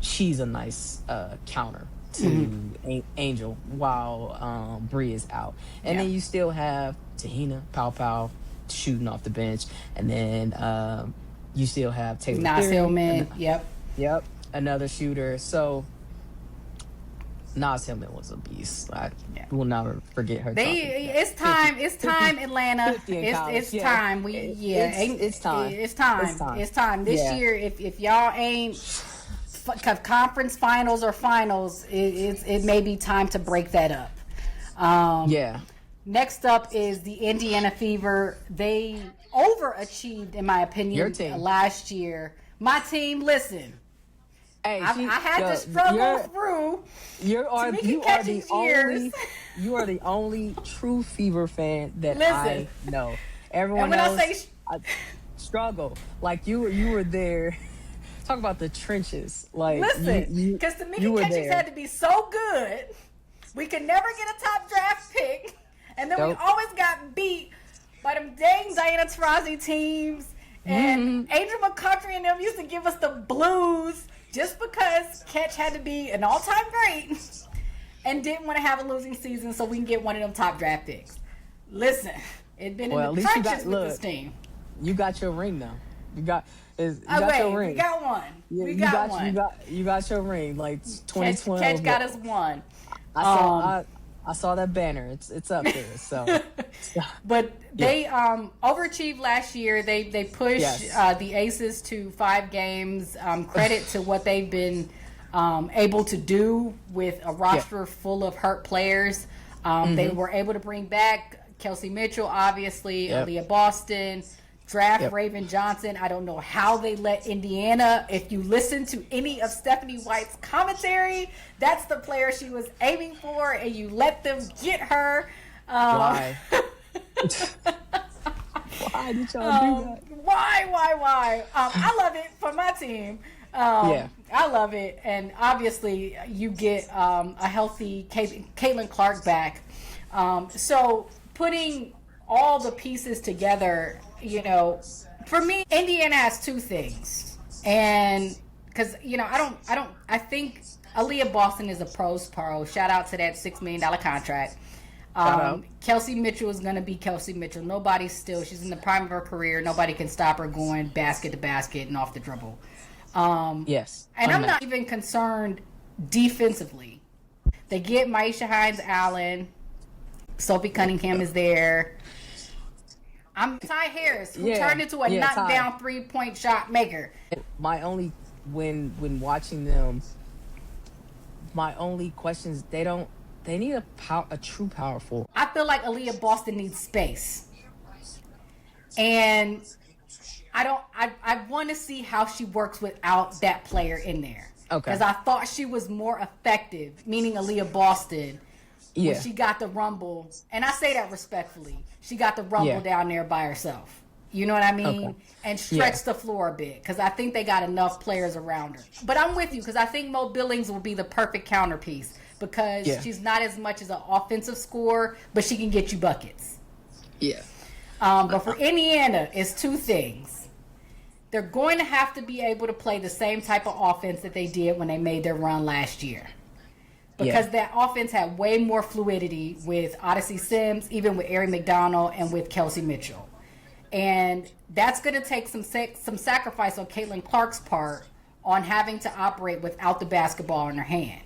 She's a nice counter to Angel while Bree is out. And then you still have Tahina Pow shooting off the bench, and then you still have Taylor Nas Hillman. Yep, another shooter. So Nas Hillman was a beast. I will never forget her. It's time, Atlanta. It's time. It's time. This year, if y'all ain't conference finals or finals, it may be time to break that up. Next up is the Indiana Fever. They overachieved, in my opinion, your team last year. My team, listen. Hey, I had to struggle through. You are the only true Fever fan that I know. Everyone else, I struggle. Like you were there. Talk about the trenches. Like, listen, because Tamika Catchings had to be so good, we could never get a top draft pick. And then we always got beat by them dang Diana Taurasi teams. And Angel McCutcheon and them used to give us the blues just because Catch had to be an all-time great and didn't want to have a losing season so we can get one of them top draft picks. Listen, it'd been in the trenches with this team. You got your ring, though. You got your ring. We got one. Yeah, we got one. You got your ring, like 2012. Catch got us one. I saw that banner. It's up there. So, but they overachieved last year. They pushed the Aces to 5 games. Credit to what they've been able to do with a roster full of hurt players. They were able to bring back Kelsey Mitchell, obviously, Aaliyah Boston, draft Raven Johnson. I don't know how they let Indiana. If you listen to any of Stephanie White's commentary, that's the player she was aiming for, and you let them get her. Why? Why did y'all do that? Why? I love it for my team. I love it, and obviously you get a healthy Caitlin Clark back. So putting all the pieces together, for me, Indiana has 2 things, and because I think Aaliyah Boston is a pros pro. Shout out to that $6 million contract. Kelsey Mitchell is going to be Kelsey Mitchell. She's in the prime of her career. Nobody can stop her going basket to basket and off the dribble. And I'm not even concerned defensively. They get Maisha Hines-Allen. Sophie Cunningham is there. I'm Ty Harris, who turned into a knockdown 3-point shot maker. My only when watching them, my only questions, they need a true powerful. I feel like Aaliyah Boston needs space, and I want to see how she works without that player in there. Okay. Because I thought she was more effective, meaning Aaliyah Boston, when she got the rumble, and I say that respectfully. She got the rumble down there by herself. You know what I mean? Okay. And stretched the floor a bit, because I think they got enough players around her. But I'm with you, because I think Mo Billings will be the perfect counterpiece, because she's not as much as an offensive scorer, but she can get you buckets. Yeah. But for Indiana, it's two things. They're going to have to be able to play the same type of offense that they did when they made their run last year. Because that offense had way more fluidity with Odyssey Sims, even with Ari McDonald and with Kelsey Mitchell. And that's going to take some sacrifice on Caitlin Clark's part on having to operate without the basketball in her hand.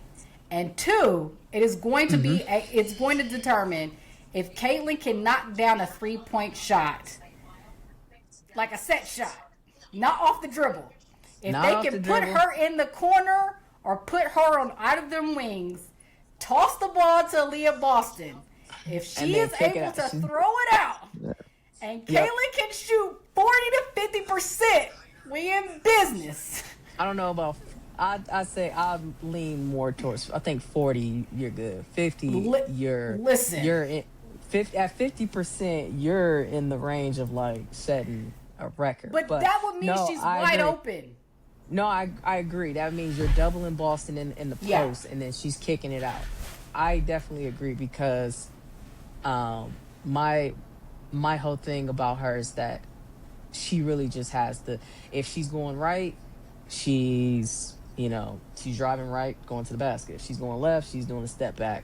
And two, it is going to be it's going to determine if Caitlin can knock down a 3-point shot, like a set shot, not off the dribble. If they can put her in the corner or put her on out of them wings, toss the ball to Aaliyah Boston. If she is able to throw it out, and Caitlin can shoot 40 to 50%, we in business. I don't know about. I say I lean more towards. I think 40, you're good. 50, you're in. 50 at 50%, you're in the range of like setting a record. But that would mean she's wide open. No, I agree. That means you're doubling Boston in the post, and then she's kicking it out. I definitely agree, because my whole thing about her is that she really just has if she's going right, she's driving right, going to the basket. If she's going left, she's doing a step back,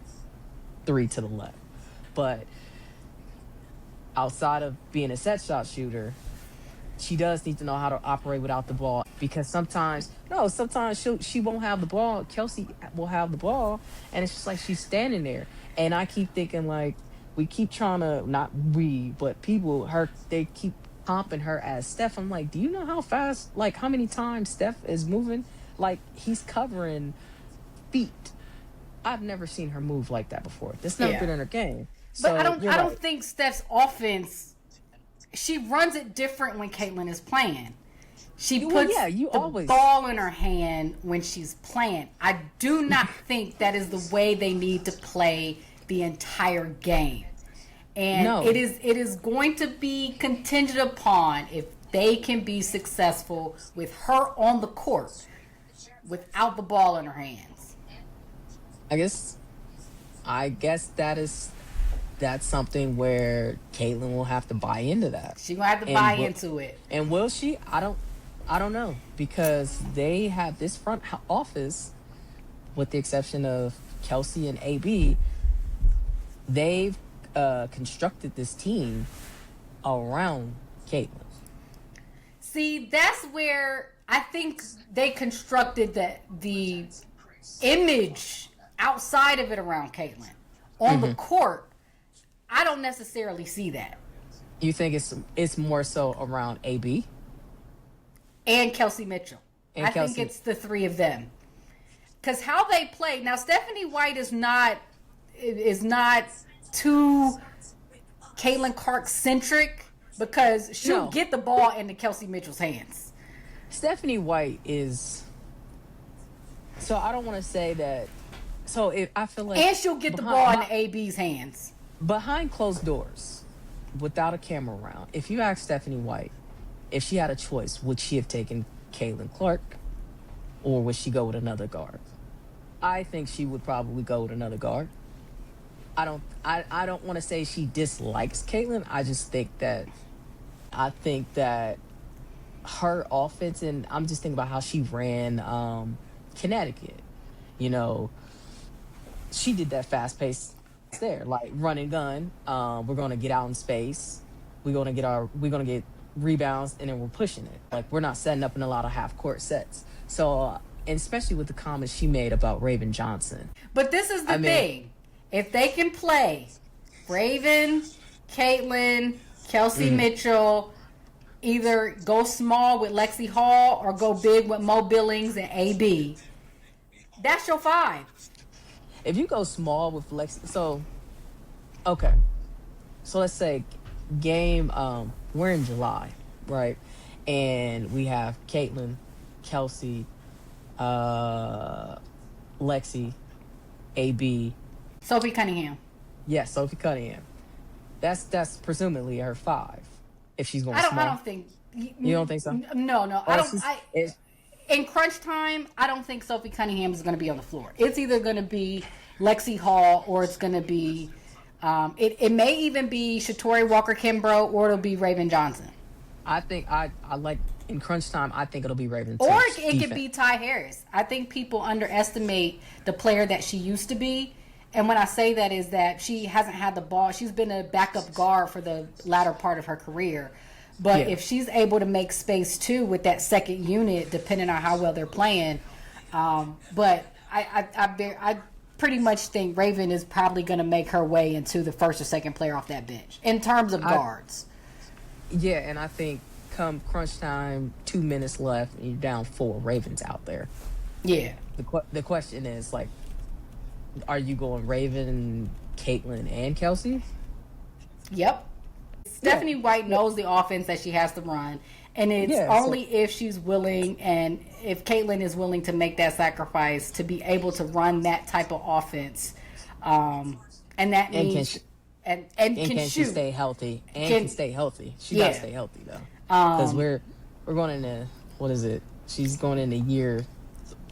3 to the left. But outside of being a set shot shooter, she does need to know how to operate without the ball, because sometimes she won't have the ball. Kelsey will have the ball, and it's just like she's standing there. And I keep thinking, like, we keep trying to, not we, but people, they keep comping her as Steph. I'm like, do you know how fast, like, how many times Steph is moving? Like, he's covering feet. I've never seen her move like that before. That's never been in her game. But I don't think Steph's offense, she runs it different when Caitlin is playing. She puts the ball in her hand when she's playing. I do not think that is the way they need to play the entire game. And it is going to be contingent upon if they can be successful with her on the court without the ball in her hands. I guess that's something where Caitlin will have to buy into that. She will have to buy into it. And will she? I don't know, because they have this front office, with the exception of Kelsey and AB, they've constructed this team around Caitlin. See, that's where I think they constructed the image outside of it around Caitlin. On the court, I don't necessarily see that. You think it's more so around AB? And Kelsey Mitchell. I think it's the three of them. Because how they play now, Stephanie White is not too Caitlin Clark centric, because she'll get the ball into Kelsey Mitchell's hands. Stephanie White is. So I don't want to say that. So I feel like, and she'll get the ball in AB's hands behind closed doors, without a camera around. If you ask Stephanie White, if she had a choice, would she have taken Caitlin Clark, or would she go with another guard? I think she would probably go with another guard. I don't want to say she dislikes Caitlin. I think that her offense, and I'm just thinking about how she ran Connecticut. She did that fast pace there, like run and gun. We're gonna get out in space. We're gonna get rebounds, and then we're pushing it. Like, we're not setting up in a lot of half court sets. So and especially with the comments she made about Raven Johnson. But this is the thing. If they can play Raven, Caitlin, Kelsey Mitchell, either go small with Lexi Hall or go big with Mo Billings and AB, that's your 5. If you go small with Lexi, so let's say game, we're in July, right? And we have Caitlin, Kelsey, Lexi, AB, Sophie Cunningham. Yes, Sophie Cunningham. That's presumably her 5. If she's going small. I don't think. You don't think so? No. I don't. In crunch time, I don't think Sophie Cunningham is going to be on the floor. It's either going to be Lexi Hall or it's going to be. It may even be Shatori Walker-Kimbrough or it'll be Raven Johnson. I think I like in crunch time. I think it'll be Raven. Or it could be Ty Harris. I think people underestimate the player that she used to be. And when I say that is that she hasn't had the ball. She's been a backup guard for the latter part of her career. But if she's able to make space too with that second unit, depending on how well they're playing. But I pretty much think Raven is probably going to make her way into the first or second player off that bench in terms of guards. Yeah, and I think come crunch time, 2 minutes left, and you're down 4. Raven's out there. Yeah. The question is, like, are you going Raven, Caitlin, and Kelsey? Yep. Stephanie White knows the offense that she has to run, and it's only if she's willing and if Caitlin is willing to make that sacrifice to be able to run that type of offense, and that means and can shoot. She stay healthy? And can stay healthy. She got to stay healthy though, because we're going into what is it? She's going into year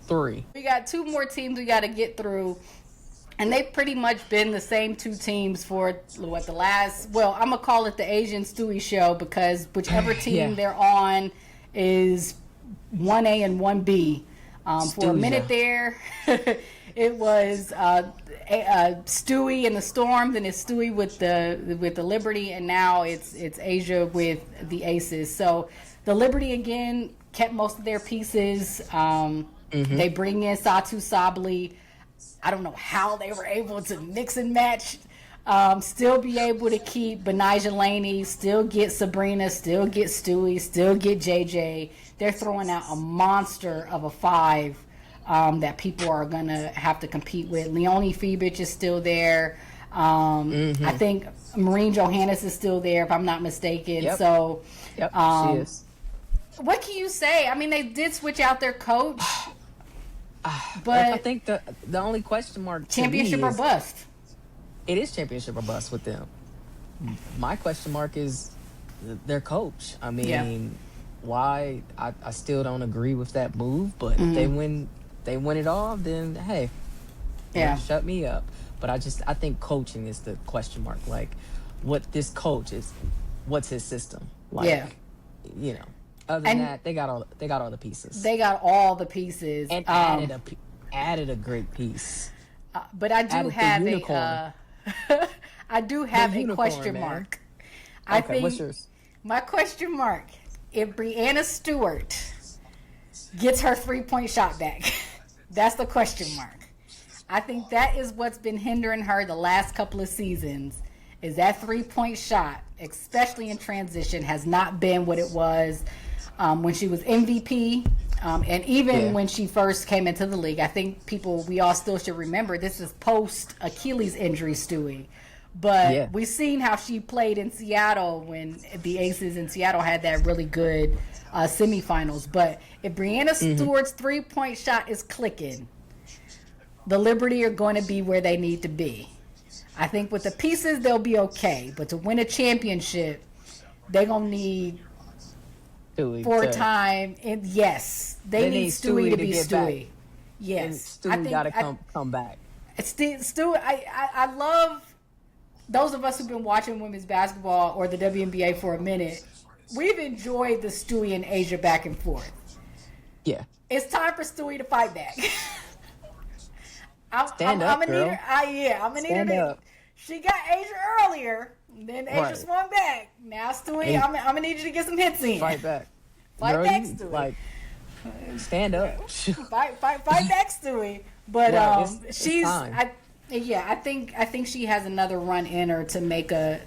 3. We got 2 more teams we got to get through. And they've pretty much been the same 2 teams for the last, well, I'm going to call it the Asian Stewie show because whichever team they're on is 1A and 1B. For a minute there, it was Stewie and the Storm, then it's Stewie with the Liberty, and now it's Asia with the Aces. So the Liberty, again, kept most of their pieces. They bring in Satu Sabli. I don't know how they were able to mix and match, still be able to keep Benijah Laney, still get Sabrina, still get Stewie, still get JJ. They're throwing out a monster of a 5 that people are going to have to compete with. Leonie Febich is still there. I think Maureen Johannes is still there, if I'm not mistaken. Yep. So, she is. What can you say? I mean, they did switch out their coach. But I think the only question mark championship or bust. It is championship or bust with them. My question mark is their coach. I mean, why? I still don't agree with that move. But if they win it all, then hey, shut me up. But I think coaching is the question mark. Like, what this coach is, what's his system? Like, you know. Other than that, they got all the pieces. They got all the pieces and added a great piece. But I do have a question mark. I think what's yours? My question mark: if Breanna Stewart gets her 3-point shot back, that's the question mark. I think that is what's been hindering her the last couple of seasons. Is that 3-point shot, especially in transition, has not been what it was. When she was MVP, and even when she first came into the league. I think we all still should remember this is post Achilles injury, Stewie. But we've seen how she played in Seattle when the Aces in Seattle had that really good semifinals. But if Breanna Stewart's 3-point shot is clicking, the Liberty are going to be where they need to be. I think with the pieces, they'll be okay. But to win a championship, they're going to need 4-time, and they need Stewie to be Stewie. Back. Yes, and Stewie got to come back. Stewie, I love those of us who've been watching women's basketball or the WNBA for a minute. We've enjoyed the Stewie and Asia back and forth. Yeah, it's time for Stewie to fight back. I'm gonna need her. I'm gonna need her. She got Asia earlier. Then Asia swung back. Now Stewie, I'm gonna need you to get some hits in. Fight back. Fight back, Stewie. Like, stand up. fight next to me. But It's she's time. I think she has another run in her to make a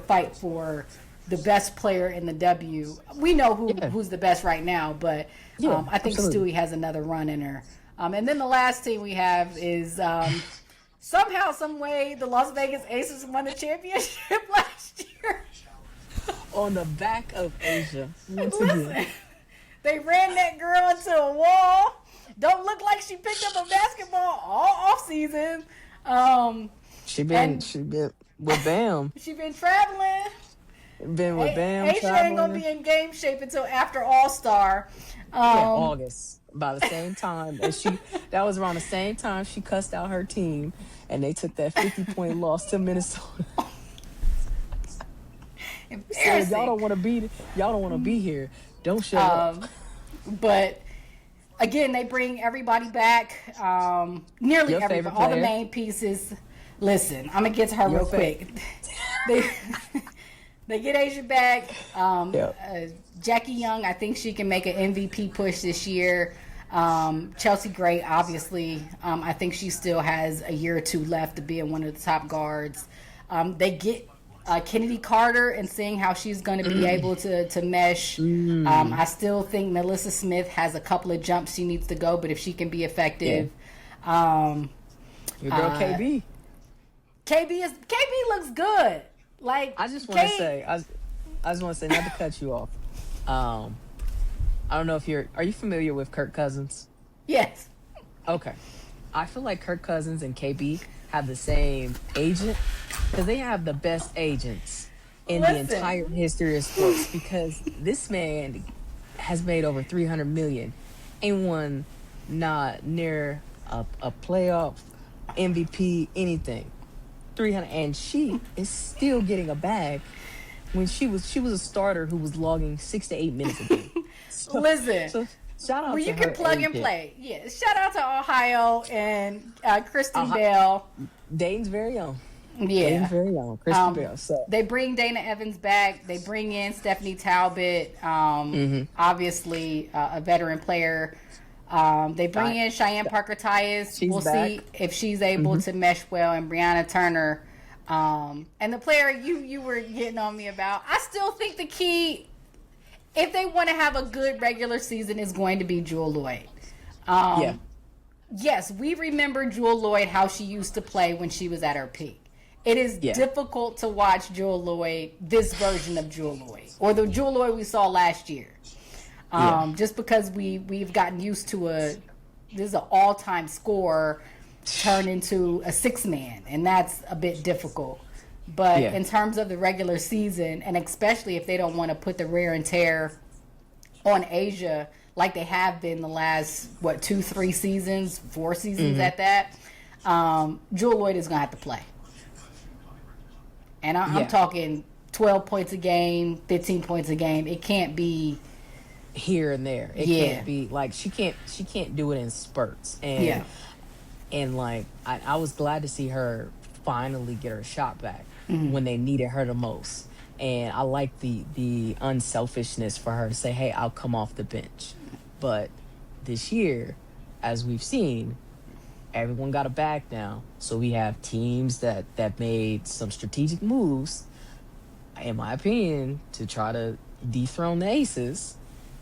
fight for the best player in the W. We know who's the best right now, but I think absolutely. Stewie has another run in her. And then the last team we have is somehow, some way, the Las Vegas Aces won the championship last year. On the back of Asia. Once again. Listen, they ran that girl into a wall. Don't look like she picked up a basketball all off season. She been with Bam. She been traveling. Been with Bam. Asia ain't gonna be in game shape until after All Star. August. About the same time. And that was around the same time she cussed out her team and they took that 50-point loss to Minnesota. Said, y'all don't want to be here. Don't show up. But again, they bring everybody back. Nearly Your everybody, favorite all the player? main pieces. Listen, I'm gonna get to her real quick. They get Asia back. Jackie Young, I think she can make an MVP push this year. Chelsea Gray, obviously, I think she still has a year or two left to be in one of the top guards. They get Kennedy Carter and seeing how she's going to be able to mesh. I still think Melissa Smith has a couple of jumps she needs to go, but if she can be effective. Your girl KB. KB looks good. Like, I just want to say, I just want to say, not to cut you off. I don't know if are you familiar with Kirk Cousins? Yes. Okay. I feel like Kirk Cousins and KB have the same agent because they have the best agents in the entire history of sports because this man has made over $300 million and won not near a playoff MVP, anything. 300, and she is still getting a bag when she was a starter who was logging 6 to 8 minutes a game. Listen, shout out well, to you her can plug agent. and play. Yeah, shout out to Ohio and Kristen Bell. Dayton's very own. Yeah, Dayton's very own. Kristen Bell. So they bring Dana Evans back. They bring in Stephanie Talbot, obviously a veteran player. They bring in Cheyenne Parker Tyus. We'll back. see if she's able to mesh well, and Brianna Turner. And the player you were getting on me about, I still think the key, if they want to have a good regular season, is going to be Jewel Lloyd. Yes, we remember Jewel Lloyd, how she used to play when she was at her peak. It is difficult to watch Jewel Lloyd, this version of Jewel Lloyd, or the Jewel Lloyd we saw last year. Just because we've gotten used to this is an all-time scorer turn into a six-man, and that's a bit difficult. But in terms of the regular season, and especially if they don't want to put the wear and tear on Asia like they have been the last, 2-3 seasons, 4 seasons at that, Jewel Lloyd is going to have to play. And I'm talking 12 points a game, 15 points a game. It can't be here and there. It can't be like she can't do it in spurts. And like I was glad to see her finally get her shot back when they needed her the most. And I like the unselfishness for her to say, hey, I'll come off the bench. But this year, as we've seen, everyone got a bag now. So we have teams that made some strategic moves, in my opinion, to try to dethrone the Aces.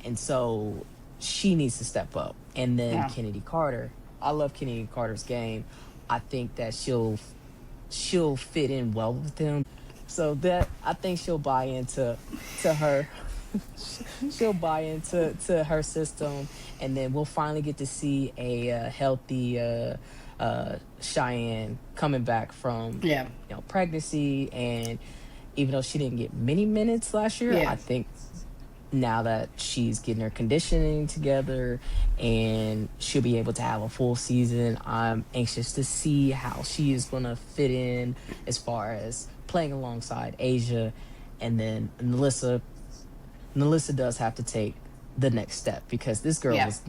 And so she needs to step up. And then Kennedy Carter. I love Kennedy Carter's game. I think that she'll fit in well with them. So that I think she'll buy into her. She'll buy into her system, and then we'll finally get to see a healthy Cheyenne coming back from pregnancy. And even though she didn't get many minutes last year, I think now that she's getting her conditioning together and she'll be able to have a full season, I'm anxious to see how she is going to fit in as far as playing alongside Asia. And then Melissa does have to take the next step because this girl was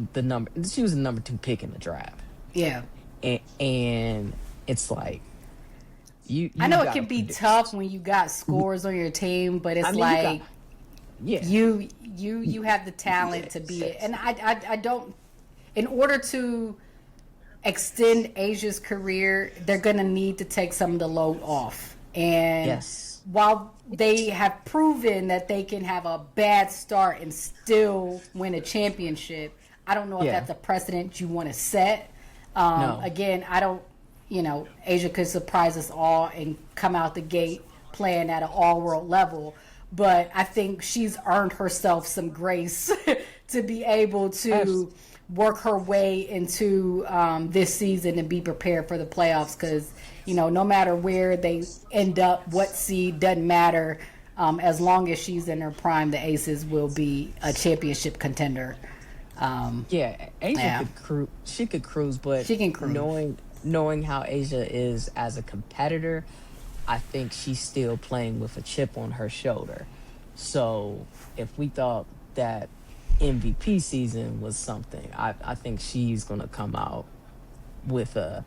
she was the number 2 pick in the draft. Yeah. And it's like, you I know it can be tough when you got scores on your team, but it's Yeah. You have the talent to be it. And I don't, in order to extend Asia's career, they're going to need to take some of the load off. And Yes. while they have proven that they can have a bad start and still win a championship, I don't know if that's a precedent you want to set. No. Again, I don't, Asia could surprise us all and come out the gate playing at an all-world level. But I think she's earned herself some grace to be able to work her way into this season and be prepared for the playoffs. Because, no matter where they end up, what seed, doesn't matter. As long as she's in her prime, the Aces will be a championship contender. Asia could cruise. She could cruise, but she can cruise. Knowing how Asia is as a competitor, I think she's still playing with a chip on her shoulder. So if we thought that MVP season was something, I think she's gonna come out with a.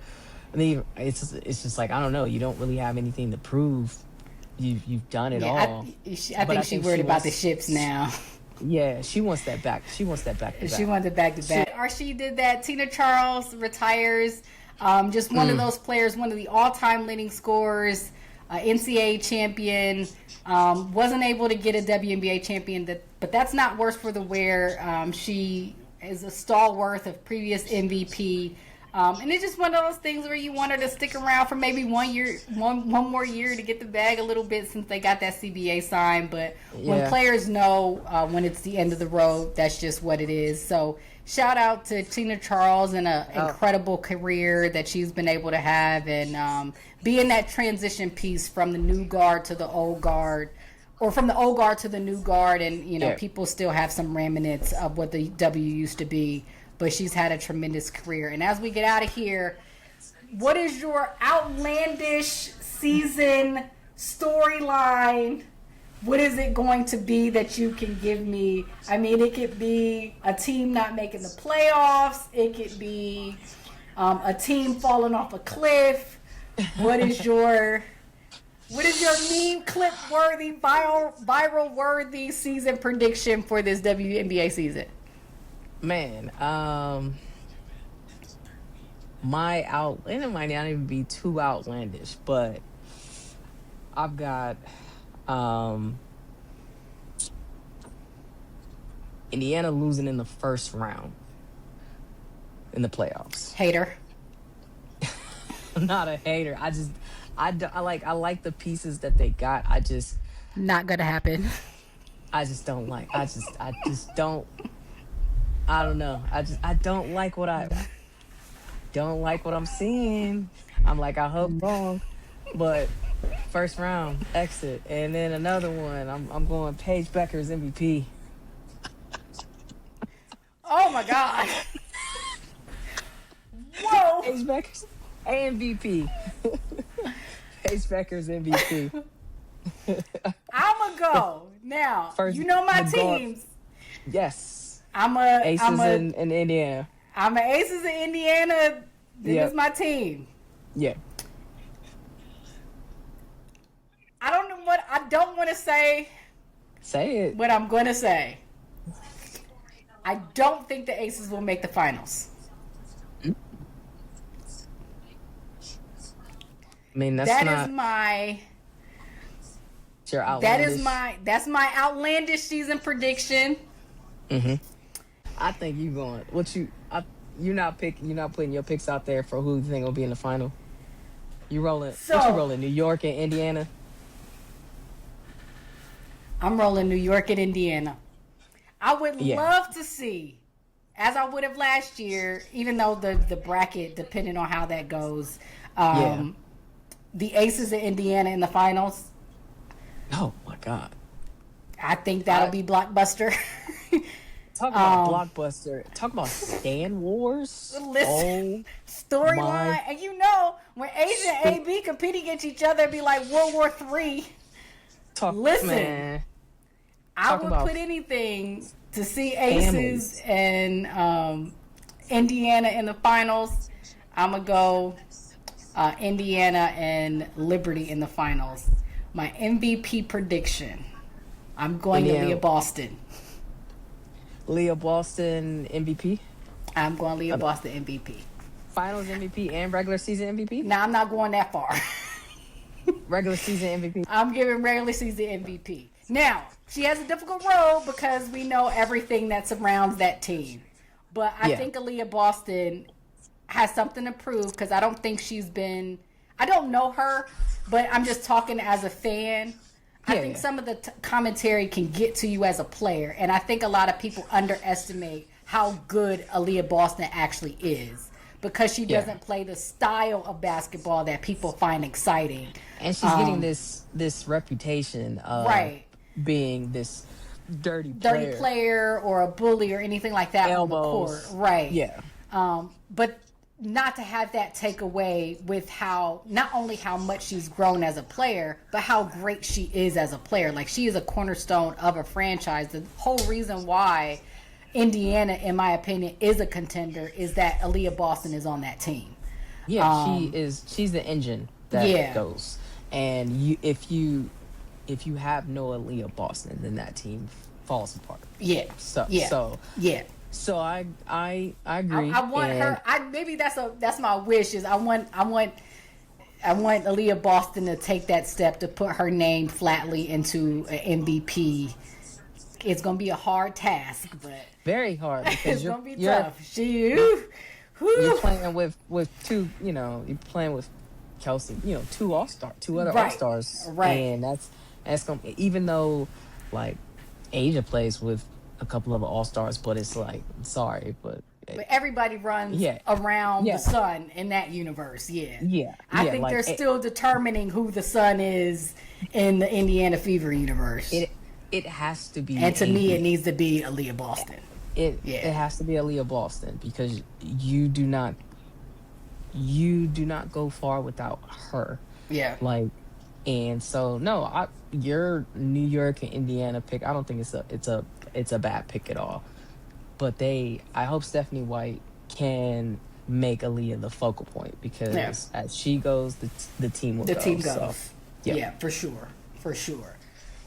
I mean, it's just like, I don't know. You don't really have anything to prove. You've done it all. I think she's worried about the ships now. Yeah, she wants that back. She wants that back to back. She wants it back to back. She did that. Tina Charles retires. Just one of those players, one of the all-time leading scorers, NCAA champion. Wasn't able to get a WNBA champion, but that's not worse for the wear. She is a stalwart of previous MVP. And it's just one of those things where you want her to stick around for maybe one more year to get the bag a little bit since they got that CBA sign. But when players know when it's the end of the road, that's just what it is. So shout out to Tina Charles and an incredible career that she's been able to have, and being that transition piece from the new guard to the old guard, or from the old guard to the new guard. And, people still have some remnants of what the W used to be. But she's had a tremendous career. And as we get out of here, what is your outlandish season storyline? What is it going to be that you can give me? I mean, it could be a team not making the playoffs. It could be a team falling off a cliff. What is your meme clip worthy, viral worthy season prediction for this WNBA season? Man, my and it might not even be too outlandish, but I've got Indiana losing in the first round in the playoffs. Hater. I'm not a hater. I like the pieces that they got. Not gonna happen. I just don't like. I just don't. I don't know. I don't like what I'm seeing. I'm like, I hope wrong, but first round exit, and then another one. I'm going Paige Becker's MVP. Oh my God! Whoa! Paige Becker's MVP. Paige Becker's MVP. I'ma go now. You know my teams. Yes. Aces in Indiana. I'm an Aces in Indiana. This is my team. Yeah. I don't know what I don't want to say. Say it. What I'm going to say. I don't think the Aces will make the finals. I mean, that's my outlandish season prediction. Mm-hmm. I think you going. You're not putting your picks out there for who you think will be in the final. You rolling? What you rolling? New York and Indiana. I'm rolling New York and Indiana. I would love to see, as I would have last year, even though the bracket, depending on how that goes, the Aces in Indiana in the finals. Oh my God! I think that'll be blockbuster. Talk about blockbuster. Talk about Stan Wars. Listen, storyline, and when Asia and AB compete against each other, it'd be like World War III. I would put anything to see Aces and Indiana in the finals. I'm gonna go Indiana and Liberty in the finals. My MVP prediction. I'm going to Indiana. Leah Boston. Leah Boston MVP. I'm going Leah Boston MVP. Finals MVP and regular season MVP. Now, I'm not going that far. Regular season MVP. I'm giving regular season MVP. Now, she has a difficult role because we know everything that surrounds that team. But I think Aaliyah Boston has something to prove because I don't think she's been... I don't know her, but I'm just talking as a fan. I think some of the commentary can get to you as a player. And I think a lot of people underestimate how good Aaliyah Boston actually is. Because she doesn't play the style of basketball that people find exciting. And she's getting this reputation of being this dirty player or a bully or anything like that on the court. Right. Yeah. But not to have that take away with how, not only how much she's grown as a player, but how great she is as a player. Like, she is a cornerstone of a franchise. The whole reason why Indiana, in my opinion, is a contender is that Aaliyah Boston is on that team. Yeah, she's the engine that goes. And if you have no Aaliyah Boston, then that team falls apart. Yeah. So I agree. I want her. Maybe that's my wish. Is I want Aaliyah Boston to take that step to put her name flatly into an MVP. It's gonna be a hard task, but very hard because it's gonna be tough. You're playing with two. You're playing with Kelsey. Two other all-stars, right? And that's gonna, even though like Asia plays with a couple of all-stars, but it's like, sorry, but everybody runs around the sun in that universe. I think they're still determining who the sun is in the Indiana Fever universe. It has to be, and to me, it needs to be Aaliyah Boston. It has to be Aaliyah Boston because you do not go far without her. Yeah. And so no, your New York and Indiana pick, I don't think it's a bad pick at all. But I hope Stephanie White can make Aaliyah the focal point because as she goes, the team will go. The team goes. So, yeah, for sure.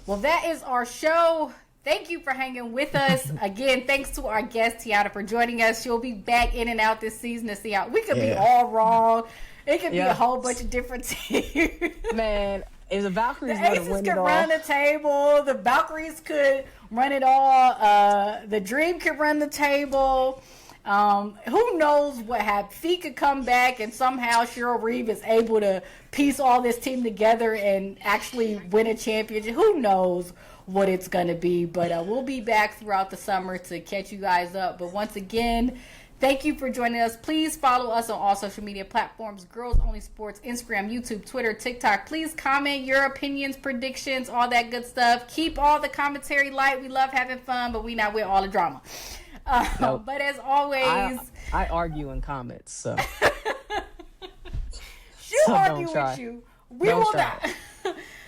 Well, that is our show. Thank you for hanging with us. Again, thanks to our guest, Tiana, for joining us. She'll be back in and out this season to see how we could be all wrong. It could be a whole bunch of different teams. Man, if the Valkyries the Aces could run the table. The Valkyries could run it all. The Dream could run the table. Who knows what happened? Fee could come back and somehow Cheryl Reeve is able to piece all this team together and actually win a championship. Who knows what it's going to be, but we'll be back throughout the summer to catch you guys up. But once again, thank you for joining us. Please follow us on all social media platforms, Girls Only Sports, Instagram, YouTube, Twitter, TikTok. Please comment your opinions, predictions, all that good stuff. Keep all the commentary light. We love having fun, but we not with all the drama. Nope. But as always, I argue in comments, so argue with you. We will not.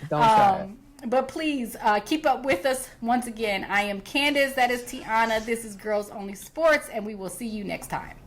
Don't try. But please keep up with us. Once again, I am Candace. That is Tiana. This is Girls Only Sports, and we will see you next time.